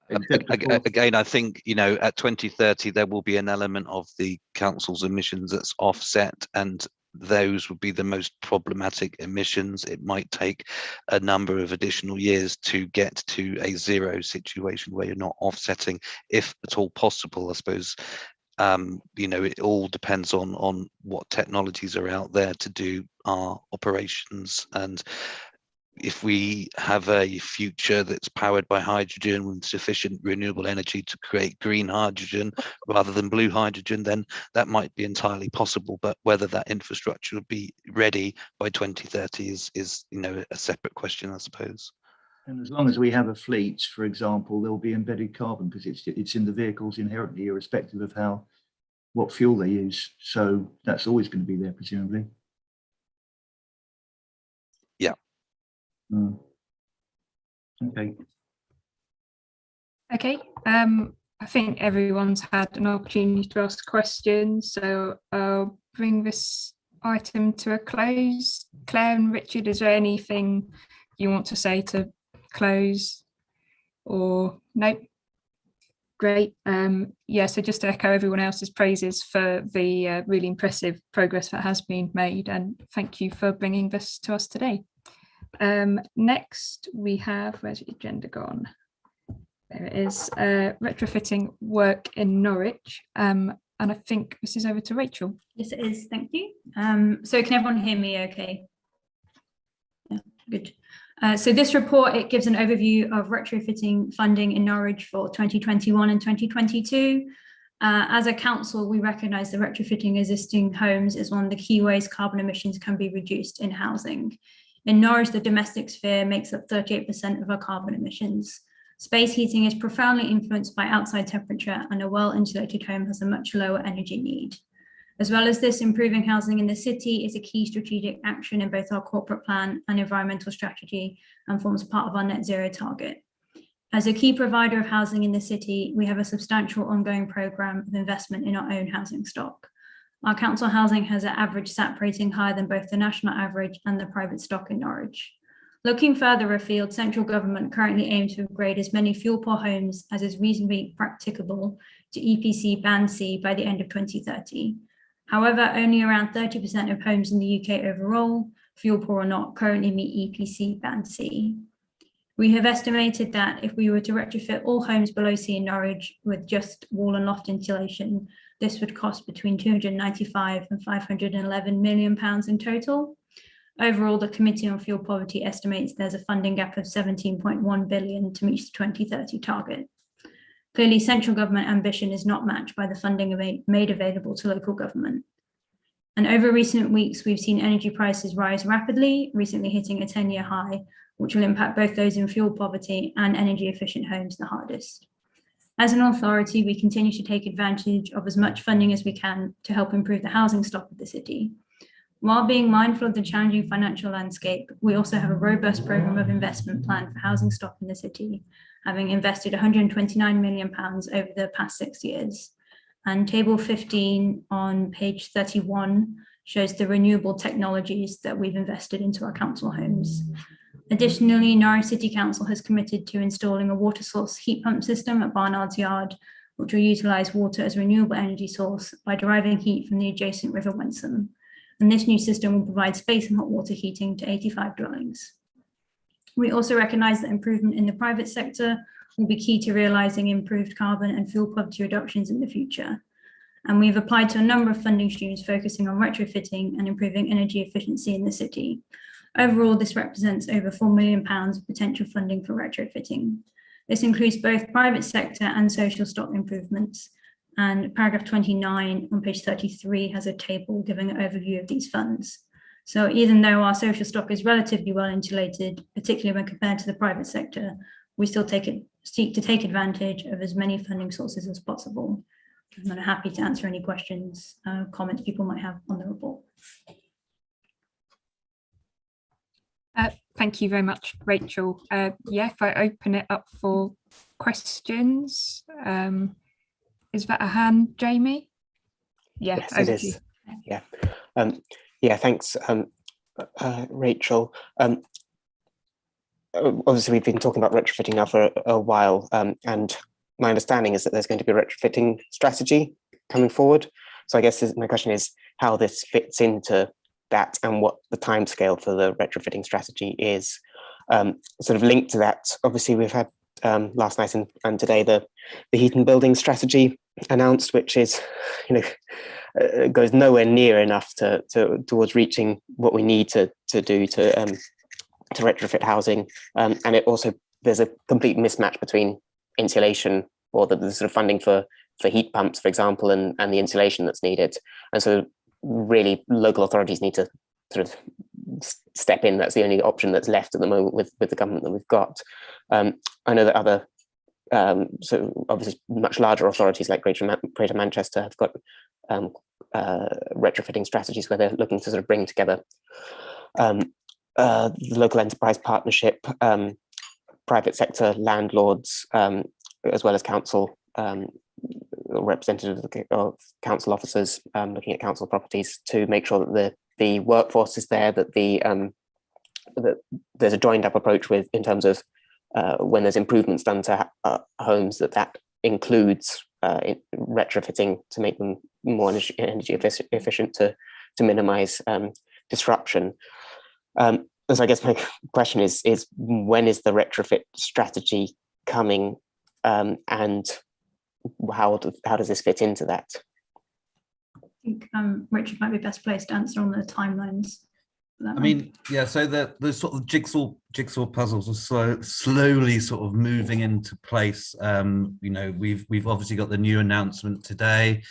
Again, I think, you know, at 2030 there will be an element of the council's emissions that's offset, and those would be the most problematic emissions. It might take a number of additional years to get to a zero situation where you're not offsetting, if at all possible, I suppose. You know, it all depends on what technologies are out there to do our operations. And if we have a future that's powered by hydrogen with sufficient renewable energy to create green hydrogen rather than blue hydrogen, then that might be entirely possible. But whether that infrastructure will be ready by 2030 is you know, a separate question, I suppose. And as long as we have a fleet, for example, there will be embedded carbon because it's in the vehicles inherently, irrespective of what fuel they use. So that's always going to be there, presumably. Yeah. Okay. Okay. I think everyone's had an opportunity to ask questions, so I'll bring this item to a close. Claire and Richard, is there anything you want to say to close, or nope? Great. Yeah, so just to echo everyone else's praises for the really impressive progress that has been made, and thank you for bringing this to us today. Next we have, where's the agenda gone? There it is, retrofitting work in Norwich. And I think this is over to Rachel. Yes, it is. Thank you. So can everyone hear me okay? Yeah, good. So this report, it gives an overview of retrofitting funding in Norwich for 2021 and 2022. As a council, we recognise that retrofitting existing homes is one of the key ways carbon emissions can be reduced in housing. In Norwich, the domestic sphere makes up 38% of our carbon emissions. Space heating is profoundly influenced by outside temperature, and a well-insulated home has a much lower energy need. As well as this, improving housing in the city is a key strategic action in both our corporate plan and environmental strategy, and forms part of our net zero target. As a key provider of housing in the city, we have a substantial ongoing programme of investment in our own housing stock. Our council housing has an average SAP rating higher than both the national average and the private stock in Norwich. Looking further afield, central government currently aims to upgrade as many fuel poor homes as is reasonably practicable to EPC Band C by the end of 2030. However, only around 30% of homes in the UK overall, fuel poor or not, currently meet EPC Band C. We have estimated that if we were to retrofit all homes below C in Norwich with just wall and loft insulation, this would cost between £295 and £511 million in total. Overall, the Committee on Fuel Poverty estimates there's a funding gap of £17.1 billion to meet the 2030 target. Clearly, central government ambition is not matched by the funding made available to local government. And over recent weeks, we've seen energy prices rise rapidly, recently hitting a 10-year high, which will impact both those in fuel poverty and energy efficient homes the hardest. As an authority, we continue to take advantage of as much funding as we can to help improve the housing stock of the city. While being mindful of the challenging financial landscape, we also have a robust programme of investment planned for housing stock in the city, having invested £129 million over the past 6 years. And table 15 on page 31 shows the renewable technologies that we've invested into our council homes. Additionally, Norwich City Council has committed to installing a water source heat pump system at Barnard's Yard, which will utilise water as a renewable energy source by deriving heat from the adjacent River Wensum. And this new system will provide space and hot water heating to 85 dwellings. We also recognise that improvement in the private sector will be key to realising improved carbon and fuel poverty reductions in the future. And we've applied to a number of funding streams focusing on retrofitting and improving energy efficiency in the city. Overall, this represents over £4 million of potential funding for retrofitting. This includes both private sector and social stock improvements. And paragraph 29 on page 33 has a table giving an overview of these funds. So even though our social stock is relatively well insulated, particularly when compared to the private sector, we still seek to take advantage of as many funding sources as possible. I'm happy to answer any questions, comments people might have on the report. Thank you very much, Rachel. Yeah, if I open it up for questions, is that a hand, Jamie? Yeah, yes, it is. Yeah, yeah. Thanks, Rachel. Obviously, we've been talking about retrofitting now for a while, and my understanding is that there's going to be a retrofitting strategy coming forward. So I guess my question is how this fits into that and what the timescale for the retrofitting strategy is. Sort of linked to that, obviously we've had last night and today the heat and building strategy announced, which is, goes nowhere near enough towards reaching what we need to do to retrofit housing, and it also, there's a complete mismatch between insulation, or the sort of funding for heat pumps, for example, and the insulation that's needed. And so really local authorities need to sort of step in. That's the only option that's left at the moment with the government that we've got. I know that other, so obviously much larger authorities like Greater Manchester have got retrofitting strategies where they're looking to sort of bring together the local enterprise partnership, private sector landlords, as well as council representatives of council officers looking at council properties, to make sure that the workforce is there, that that there's a joined up approach in terms of when there's improvements done to homes, that includes retrofitting to make them more energy efficient, to minimize disruption. So I guess my question is when is the retrofit strategy coming, and how does this fit into that? I think Richard might be best placed to answer on the timelines. I mean, yeah, so the sort of jigsaw puzzles are slowly sort of moving into place. We've obviously got the new announcement today,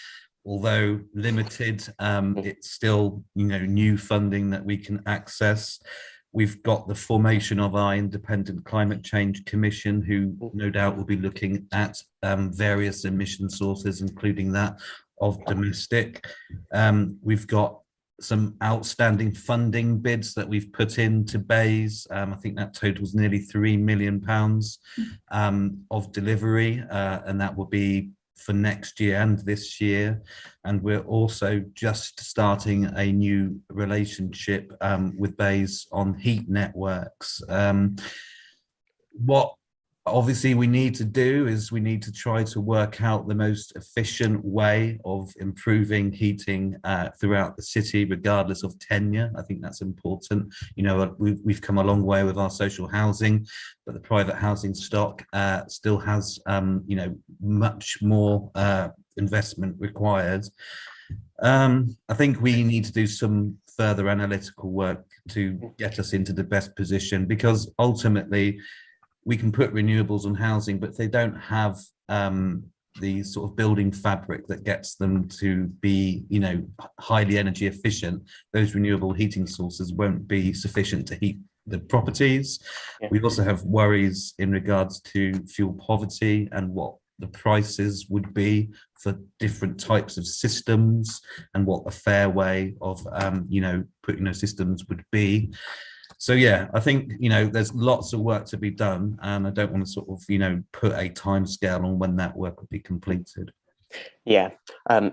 although limited, it's still, new funding that we can access. We've got the formation of our Independent Climate Change Commission, who no doubt will be looking at various emission sources, including that of domestic. We've got some outstanding funding bids that we've put into BEIS. I think that totals nearly £3 million of delivery, and that will be for next year and this year. And we're also just starting a new relationship with BEIS on heat networks. What obviously we need to do is we need to try to work out the most efficient way of improving heating throughout the city, regardless of tenure. I think that's important. We've come a long way with our social housing, but the private housing stock still has much more investment required. I think we need to do some further analytical work to get us into the best position, because ultimately we can put renewables on housing, but if they don't have the sort of building fabric that gets them to be, highly energy efficient, those renewable heating sources won't be sufficient to heat the properties. Yeah. We also have worries in regards to fuel poverty and what the prices would be for different types of systems, and what a fair way of, putting those systems would be. So yeah, I think there's lots of work to be done, and I don't want to sort of put a time scale on when that work will be completed. Yeah, I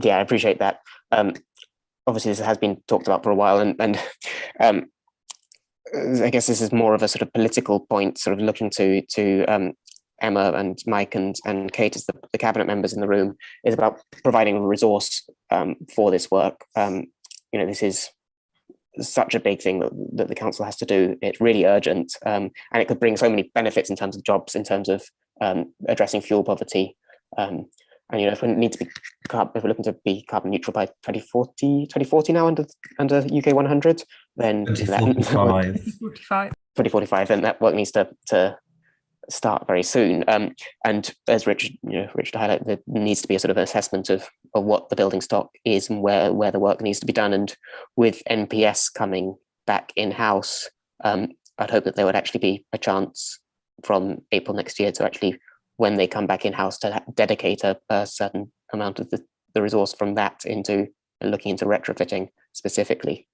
appreciate that. Obviously, this has been talked about for a while, and I guess this is more of a sort of political point, sort of looking to Emma and Mike and Kate as the cabinet members in the room, is about providing a resource for this work. This is such a big thing that the council has to do. It's really urgent, and it could bring so many benefits in terms of jobs, in terms of addressing fuel poverty. And if we need to be, if we're looking to be carbon neutral by 2040 now under UK 100, then 2045, then that work needs to start very soon. And as Richard highlighted, there needs to be a sort of assessment of what the building stock is and where the work needs to be done. And with NPS coming back in-house, I'd hope that there would actually be a chance from April next year to actually, when they come back in-house, to dedicate a certain amount of the resource from that into looking into retrofitting specifically.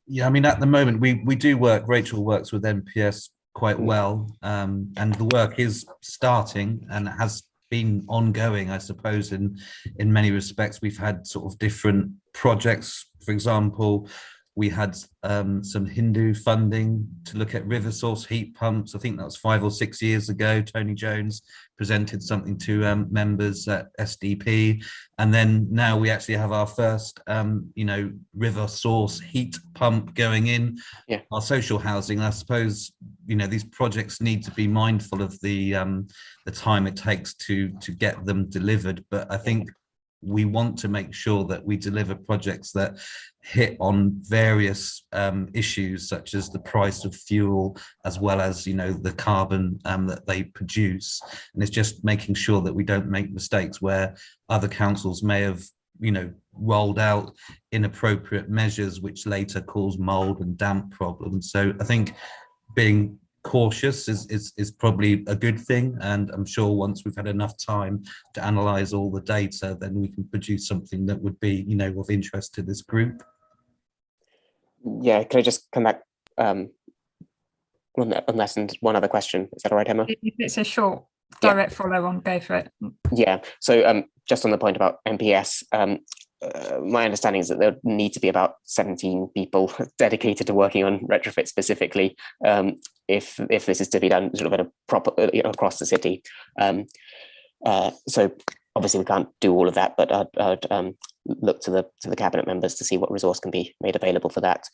Yeah, I mean, at the moment we do work, Rachel works with NPS quite well, and the work is starting and has been ongoing, I suppose. In many respects, we've had sort of different projects. For example, We had some Hindu funding to look at river source heat pumps. I think that was 5 or 6 years ago. Tony Jones presented something to members at SDP. And then now we actually have our first, river source heat pump going in. Yeah. Our social housing. I suppose, these projects need to be mindful of the time it takes to get them delivered. But I think we want to make sure that we deliver projects that hit on various issues, such as the price of fuel, as well as the carbon that they produce. And it's just making sure that we don't make mistakes where other councils may have rolled out inappropriate measures which later cause mold and damp problems. So I think being cautious is probably a good thing, and I'm sure once we've had enough time to analyze all the data, then we can produce something that would be of interest to this group. Yeah, can I just come back on that and one other question? Is that all right, Emma? If it's a short direct follow on, go for it. Yeah, so just on the point about MPS, my understanding is that there need to be about 17 people dedicated to working on retrofit specifically, if this is to be done sort of at a proper across the city. So obviously we can't do all of that, but I'd look to the cabinet members to see what resource can be made available for that.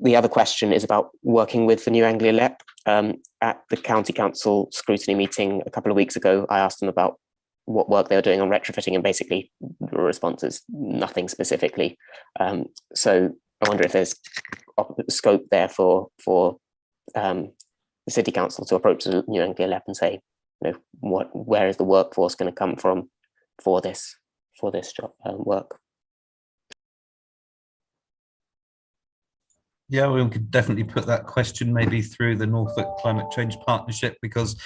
The other question is about working with the New Anglia LEP. At the county council scrutiny meeting a couple of weeks ago, I asked them about what work they were doing on retrofitting, and basically the response is nothing specifically. So I wonder if there's scope there for the city council to approach the New Anglia LEP and say, where is the workforce going to come from for this job work? Yeah, we could definitely put that question maybe through the Norfolk Climate Change Partnership, because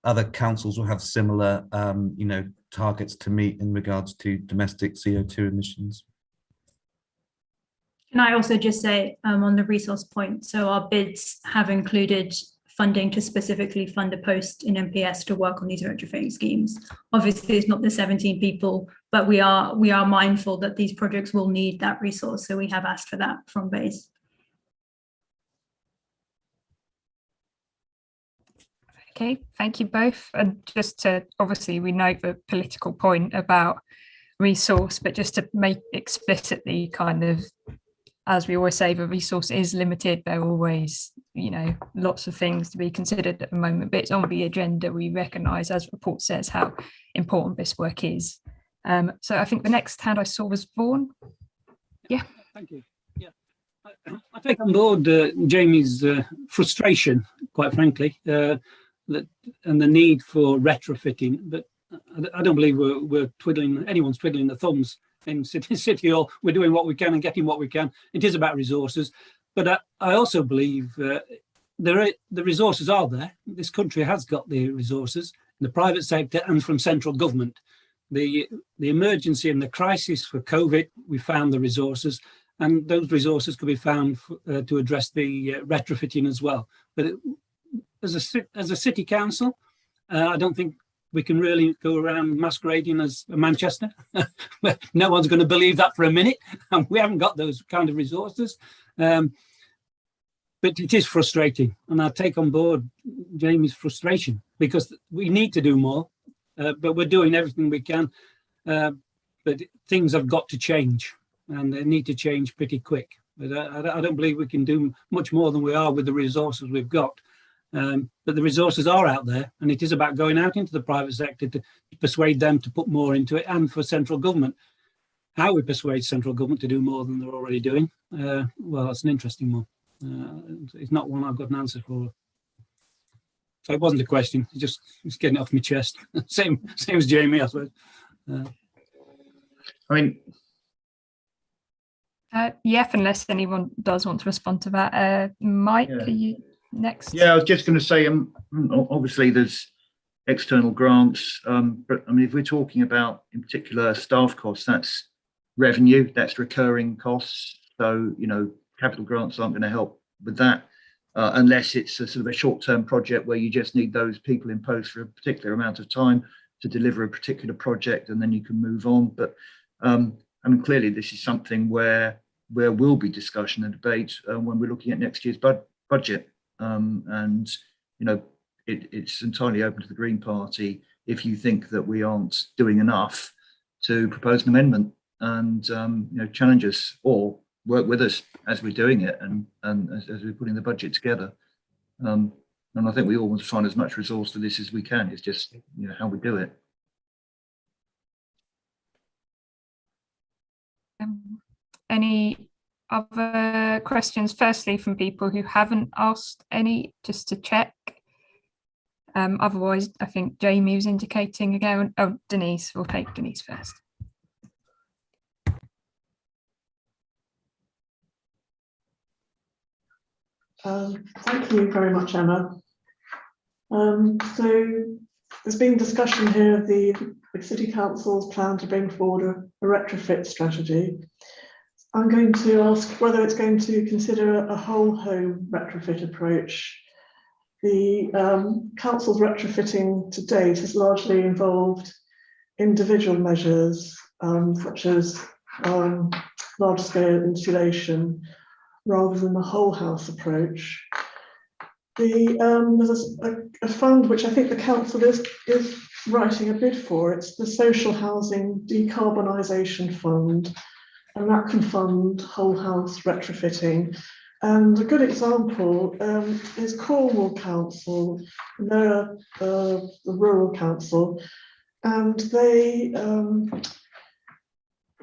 other councils will have similar, targets to meet in regards to domestic CO2 emissions. Can I also just say on the resource point, so our bids have included funding to specifically fund a post in MPS to work on these retrofitting schemes. Obviously, it's not the 17 people, but we are mindful that these projects will need that resource. So we have asked for that from BASE. Okay, thank you both. And just to, obviously, we note the political point about resource, but just to make explicitly kind of, as we always say, the resource is limited. There are always, lots of things to be considered at the moment, but it's on the agenda. We recognise, as the report says, how important this work is. So I think the next hand I saw was Vaughan. Yeah. Thank you. Yeah, I take on board Jamie's frustration, quite frankly, and the need for retrofitting. But I don't believe anyone's twiddling the thumbs in City Hall. We're doing what we can and getting what we can. It is about resources. But I also believe the resources are there. This country has got the resources in the private sector and from central government. The emergency and the crisis for COVID, we found the resources, and those resources could be found to address the retrofitting as well. But as a city council, I don't think we can really go around masquerading as Manchester. No one's going to believe that for a minute, and we haven't got those kind of resources. But it is frustrating, and I take on board Jamie's frustration, because we need to do more, but we're doing everything we can. But things have got to change, and they need to change pretty quick. But I don't believe we can do much more than we are with the resources we've got. But the resources are out there, and it is about going out into the private sector to persuade them to put more into it, and for central government. How we persuade central government to do more than they're already doing, well, that's an interesting one. It's not one I've got an answer for. So it wasn't a question, it's getting it off my chest. same as Jamie, I suppose. Yeah, unless anyone does want to respond to that. Mike, are you next? Yeah, I was just going to say, obviously there's external grants, but if we're talking about, in particular, staff costs, that's revenue, that's recurring costs. So, capital grants aren't going to help with that, unless it's a sort of a short-term project where you just need those people in post for a particular amount of time to deliver a particular project, and then you can move on. But clearly this is something where there will be discussion and debate when we're looking at next year's budget. And, you know, it's entirely open to the Green Party if you think that we aren't doing enough to propose an amendment and, you know, challenge us or work with us as we're doing it and as we're putting the budget together. And I think we all want to find as much resource for this as we can. It's just, you know, how we do it. Any other questions, firstly from people who haven't asked any, just to check? Otherwise, I think Jamie was indicating again. Oh, Denise, we'll take Denise first. Thank you very much, Emma. So there's been discussion here of the City Council's plan to bring forward a retrofit strategy. I'm going to ask whether it's going to consider a whole home retrofit approach. The Council's retrofitting to date has largely involved individual measures, such as large scale insulation, rather than the whole house approach. There's a fund which I think the council is writing a bid for. It's the Social Housing Decarbonisation Fund, and that can fund whole house retrofitting. And a good example is Cornwall Council. They're the rural council, and they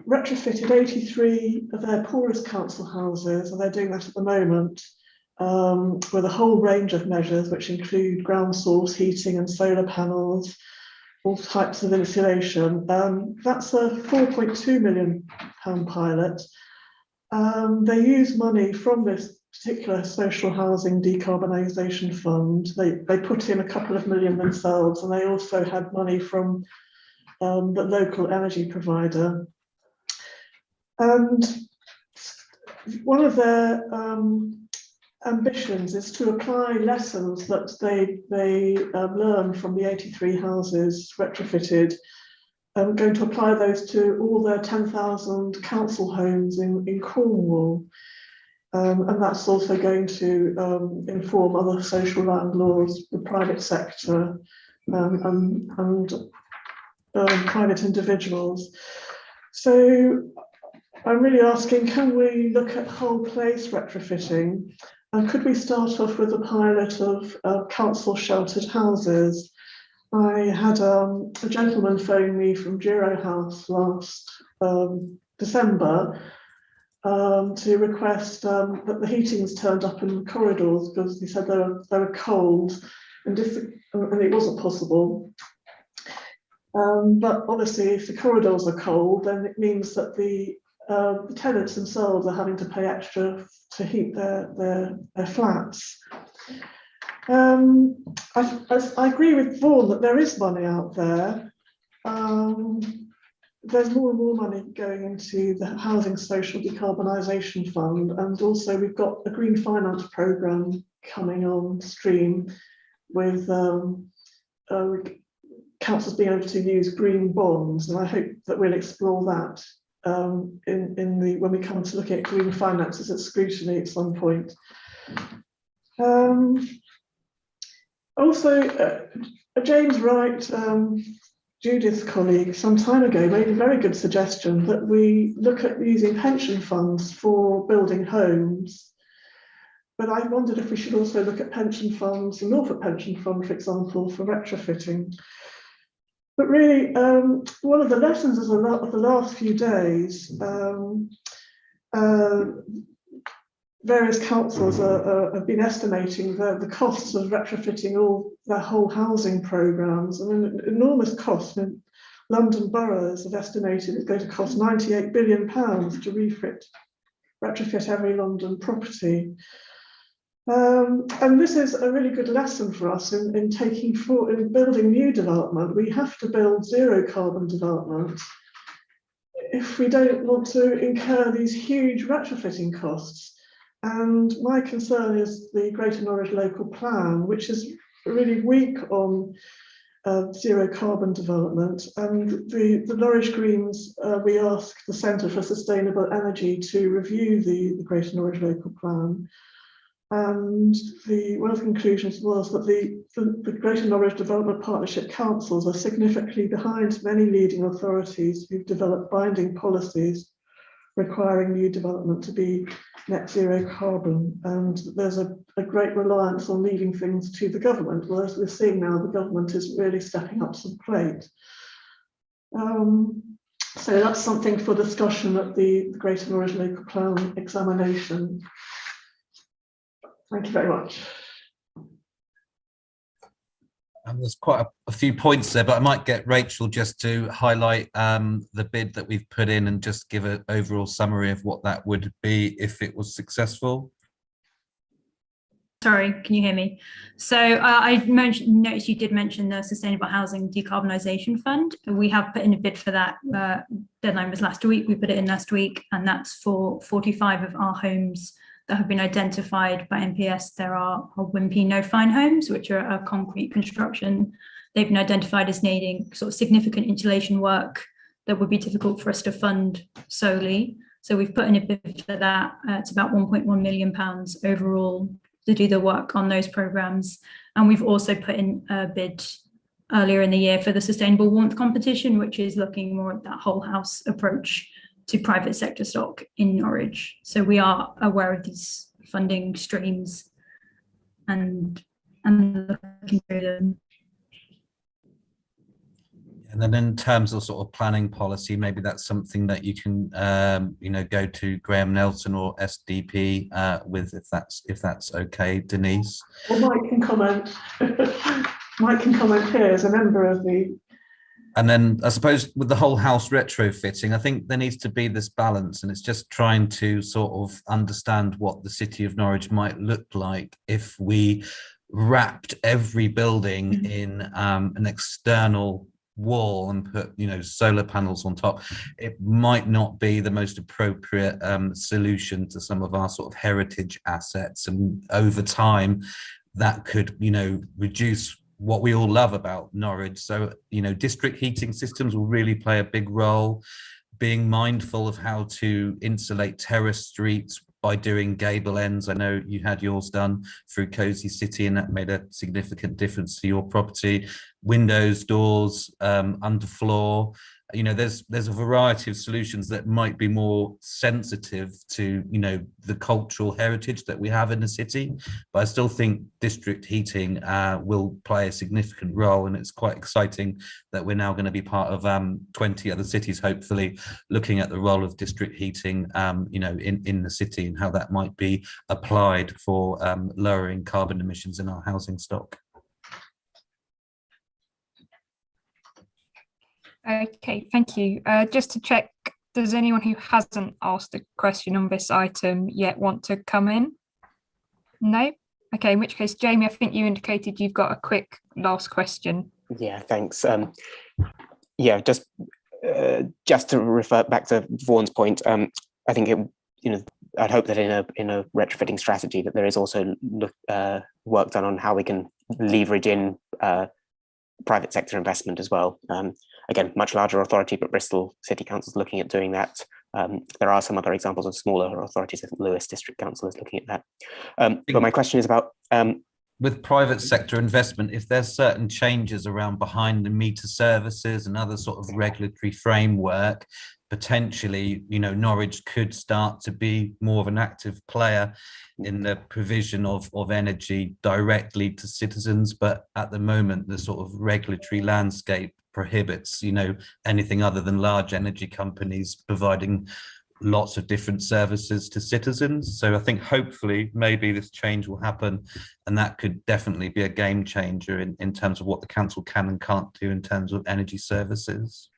retrofitted 83 of their poorest council houses, and they're doing that at the moment with a whole range of measures, which include ground source heating and solar panels, all types of insulation. That's a £4.2 million pilot. They use money from this particular social housing decarbonisation fund. They put in a couple of million themselves, and they also had money from the local energy provider. And one of their ambitions is to apply lessons that they learned from the 83 houses retrofitted. Going to apply those to all their 10,000 council homes in Cornwall. And that's also going to inform other social landlords, the private sector, and private individuals. So I'm really asking, can we look at whole place retrofitting? And could we start off with a pilot of council sheltered houses? I had a gentleman phone me from Giro House last December to request that the heating's turned up in the corridors because he said they were cold and it wasn't possible. But obviously, if the corridors are cold, then it means that the tenants themselves are having to pay extra to heat their flats. I agree with Vaughan that there is money out there. There's more and more money going into the Housing Social Decarbonisation Fund, and also we've got a green finance programme coming on stream with councils being able to use green bonds, and I hope that we'll explore that when we come to look at green finances at scrutiny at some point. Also, James Wright, Judith's colleague, some time ago made a very good suggestion that we look at using pension funds for building homes. But I wondered if we should also look at pension funds, the Norfolk Pension Fund, for example, for retrofitting. But really, one of the lessons of the last few days, various councils have been estimating the costs of retrofitting all their whole housing programmes. I mean, an enormous cost. I mean, London boroughs have estimated it's going to cost £98 billion to retrofit every London property. And this is a really good lesson for us in building new development. We have to build zero carbon development if we don't want to incur these huge retrofitting costs. And my concern is the Greater Norwich Local Plan, which is really weak on zero carbon development. And the Norwich Greens, we asked the Centre for Sustainable Energy to review the Greater Norwich Local Plan. And one of the conclusions was that the Greater Norwich Development Partnership Councils are significantly behind many leading authorities who've developed binding policies requiring new development to be net zero carbon. And there's a great reliance on leaving things to the government, whereas we're seeing now the government is really stepping up to the plate. So that's something for discussion at the Greater Norwich Local Plan examination. Thank you very much. There's quite a few points there, but I might get Rachel just to highlight the bid that we've put in and just give an overall summary of what that would be if it was successful. Sorry, can you hear me? So I noticed you did mention the Sustainable Housing Decarbonisation Fund. We have put in a bid for that. Deadline was last week. We put it in last week, and that's for 45 of our homes that have been identified by NPS. There are wimpy no-fine homes, which are a concrete construction. They've been identified as needing sort of significant insulation work that would be difficult for us to fund solely. So we've put in a bid for that. It's about £1.1 million overall to do the work on those programmes. And we've also put in a bid earlier in the year for the Sustainable Warmth competition, which is looking more at that whole house approach to private sector stock in Norwich. So we are aware of these funding streams and looking through them. And then in terms of sort of planning policy, maybe that's something that you can, go to Graham Nelson or SDP with, if that's okay, Denise. Well, Mike can comment. Mike can comment here as a member of the. And then I suppose with the whole house retrofitting, I think there needs to be this balance, and it's just trying to sort of understand what the city of Norwich might look like if we wrapped every building in an external wall and put solar panels on top. It might not be the most appropriate solution to some of our sort of heritage assets, and over time that could reduce what we all love about Norwich. So district heating systems will really play a big role, being mindful of how to insulate terrace streets by doing gable ends. I know you had yours done through Cozy City, and that made a significant difference to your property. Windows, doors, underfloor. There's a variety of solutions that might be more sensitive to the cultural heritage that we have in the city, but I still think district heating will play a significant role, and it's quite exciting that we're now going to be part of 20 other cities, hopefully, looking at the role of district heating in the city and how that might be applied for lowering carbon emissions in our housing stock. Okay, thank you. Just to check, does anyone who hasn't asked a question on this item yet want to come in? No? Okay, in which case, Jamie, I think you indicated you've got a quick last question. Yeah, thanks. Just to refer back to Vaughan's point, I think I'd hope that in a retrofitting strategy that there is also work done on how we can leverage in private sector investment as well. Again, much larger authority, but Bristol City Council is looking at doing that. There are some other examples of smaller authorities. I think Lewis District Council is looking at that. But my question is about with private sector investment, if there's certain changes around behind the meter services and other sort of regulatory framework, potentially, Norwich could start to be more of an active player in the provision of energy directly to citizens. But at the moment, the sort of regulatory landscape prohibits, anything other than large energy companies providing lots of different services to citizens. So I think hopefully maybe this change will happen, and that could definitely be a game changer in terms of what the council can and can't do in terms of energy services.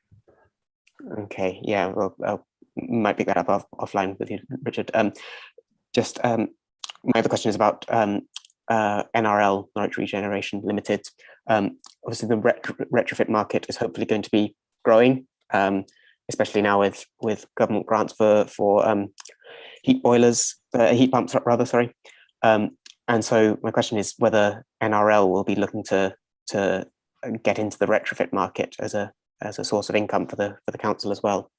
Okay, yeah, well, I might pick that up offline with you, Richard. My other question is about NRL, Norwich Regeneration Limited. Obviously, the retrofit market is hopefully going to be growing, especially now with government grants for heat boilers, heat pumps, rather. Sorry. And so my question is whether NRL will be looking to get into the retrofit market as a source of income for the council as well.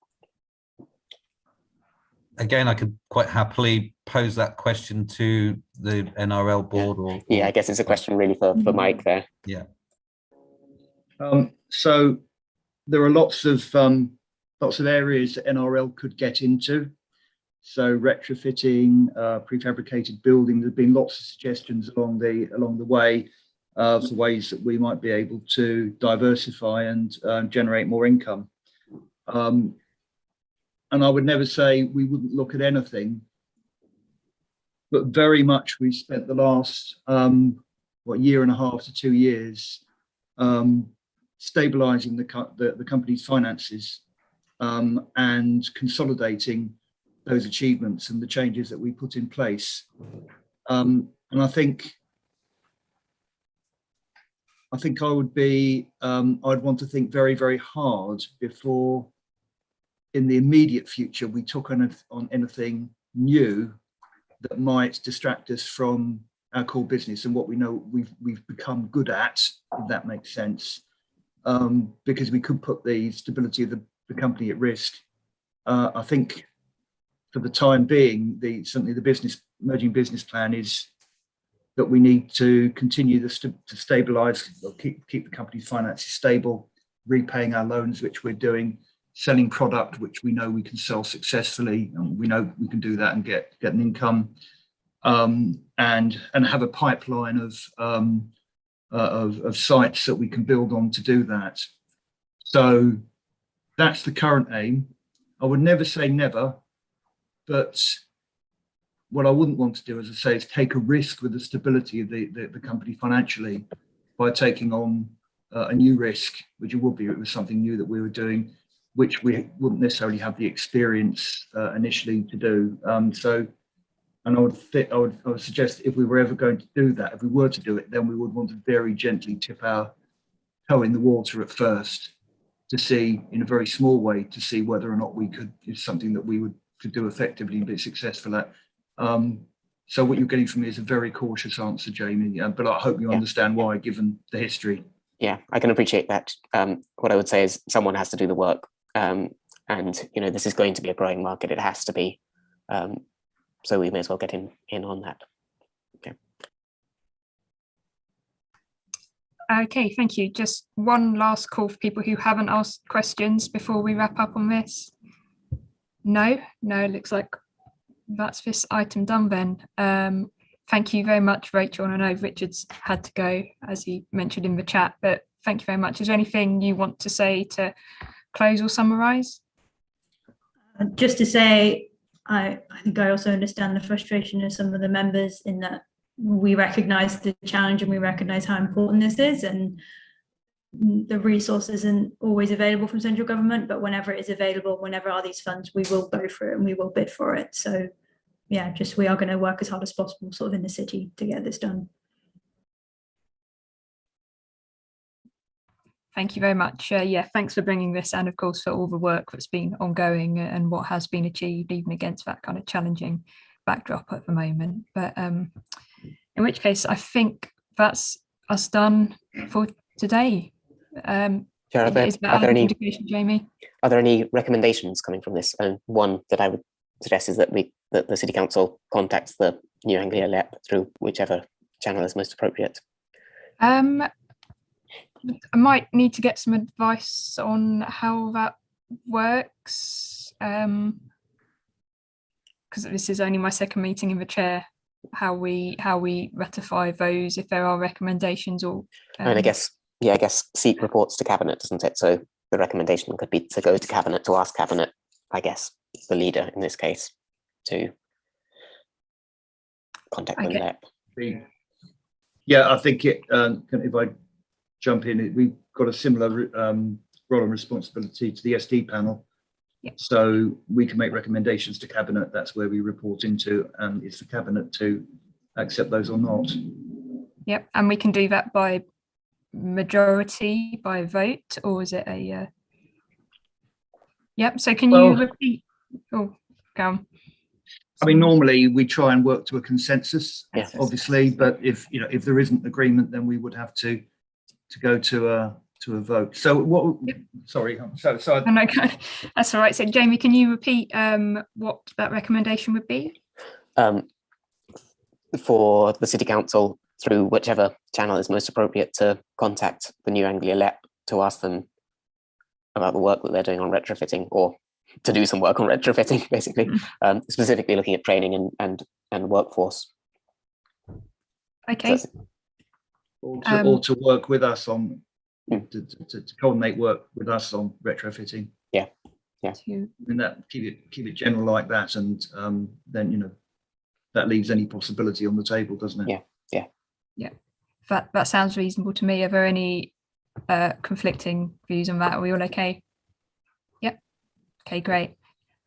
Again, I could quite happily pose that question to the NRL board. Yeah, I guess it's a question really for Mike there. Yeah. So there are lots of areas that NRL could get into. So retrofitting, prefabricated building. There's been lots of suggestions along the way of the ways that we might be able to diversify and generate more income. And I would never say we wouldn't look at anything, but very much we've spent the last year and a half to 2 years stabilizing the company's finances and consolidating those achievements and the changes that we put in place. And I think I would be, I'd want to think very, very hard before in the immediate future we took on anything new that might distract us from our core business and what we know we've become good at, if that makes sense, because we could put the stability of the company at risk. I think for the time being, certainly the emerging business plan is that we need to continue to stabilize or keep the company's finances stable, repaying our loans, which we're doing, selling product which we know we can sell successfully, and we know we can do that and get an income, and have a pipeline of sites that we can build on to do that. So that's the current aim. I would never say never, but what I wouldn't want to do, as I say, is take a risk with the stability of the company financially by taking on a new risk, which it would be. It was something new that we were doing, which we wouldn't necessarily have the experience initially to do. And I would suggest if we were ever going to do that, if we were to do it, then we would want to very gently tip our toe in the water at first to see, in a very small way, to see whether or not is something that we could do effectively and be successful at. So what you're getting from me is a very cautious answer, Jamie, but I hope you understand why, given the history. Yeah, I can appreciate that. What I would say is someone has to do the work. And, this is going to be a growing market. It has to be. So we may as well get in on that. Okay. Okay, thank you. Just one last call for people who haven't asked questions before we wrap up on this. No, looks like that's this item done then. Thank you very much, Rachel. And I know Richard's had to go, as he mentioned in the chat, but thank you very much. Is there anything you want to say to close or summarise? Just to say, I think I also understand the frustration of some of the members in that we recognise the challenge and we recognise how important this is, and the resource isn't always available from central government, but whenever it is available, whenever are these funds, we will go for it and we will bid for it. So yeah, we are going to work as hard as possible sort of in the city to get this done. Thank you very much. Thanks for bringing this, and of course for all the work that's been ongoing and what has been achieved, even against that kind of challenging backdrop at the moment. But in which case, I think that's us done for today. Are there any indication, Jamie? Are there any recommendations coming from this? And one that I would suggest is that the City Council contacts the New Anglia LEP through whichever channel is most appropriate. I might need to get some advice on how that works, because this is only my second meeting in the chair. How we ratify those, if there are recommendations, or and I guess seek reports to Cabinet, doesn't it? So the recommendation could be to go to Cabinet, to ask Cabinet, I guess the leader in this case, to contact the LEP. Yeah, I think if I jump in, we've got a similar role and responsibility to the SD panel. Yep. So we can make recommendations to Cabinet. That's where we report into, and it's the Cabinet to accept those or not. Yep, and we can do that by majority, by vote, or is it a? Yep. So can you repeat? Oh, go on. I mean, normally we try and work to a consensus, yes, obviously, but if there isn't agreement, then we would have to go to a vote. So what? Yep. Sorry, so Oh, no, that's all right. So Jamie, can you repeat what that recommendation would be? For the City Council, through whichever channel is most appropriate, to contact the New Anglia LEP to ask them about the work that they're doing on retrofitting, or to do some work on retrofitting, basically, specifically looking at training and workforce. Okay. So or to work with us on to coordinate work with us on retrofitting. Yeah. And that keep it general like that, and then that leaves any possibility on the table, doesn't it? Yeah. That sounds reasonable to me. Are there any conflicting views on that? Are we all okay? Yep. Okay, great.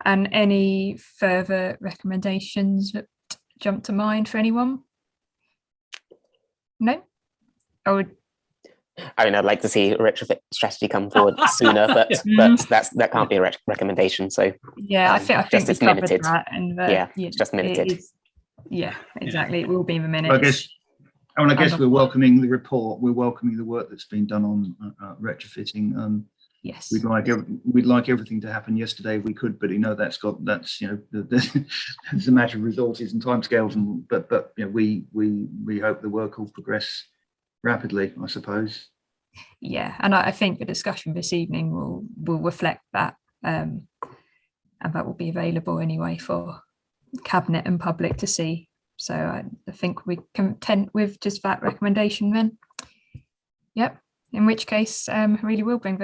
And any further recommendations that jump to mind for anyone? No? I'd like to see a retrofit strategy come forward sooner, but that can't be a recommendation. So yeah, I think just we it's covered minuted. that, and It's just minuted. Yeah, exactly. It will be in the minutes. I guess we're welcoming the report. We're welcoming the work that's been done on retrofitting. Yes, we'd like everything to happen yesterday if we could, but that's it's a matter of resources and timescales. But we hope the work will progress rapidly, I suppose. Yeah, and I think the discussion this evening will reflect that, and that will be available anyway for Cabinet and public to see. So I think we're content with just that recommendation then. Yep. In which case, I really will bring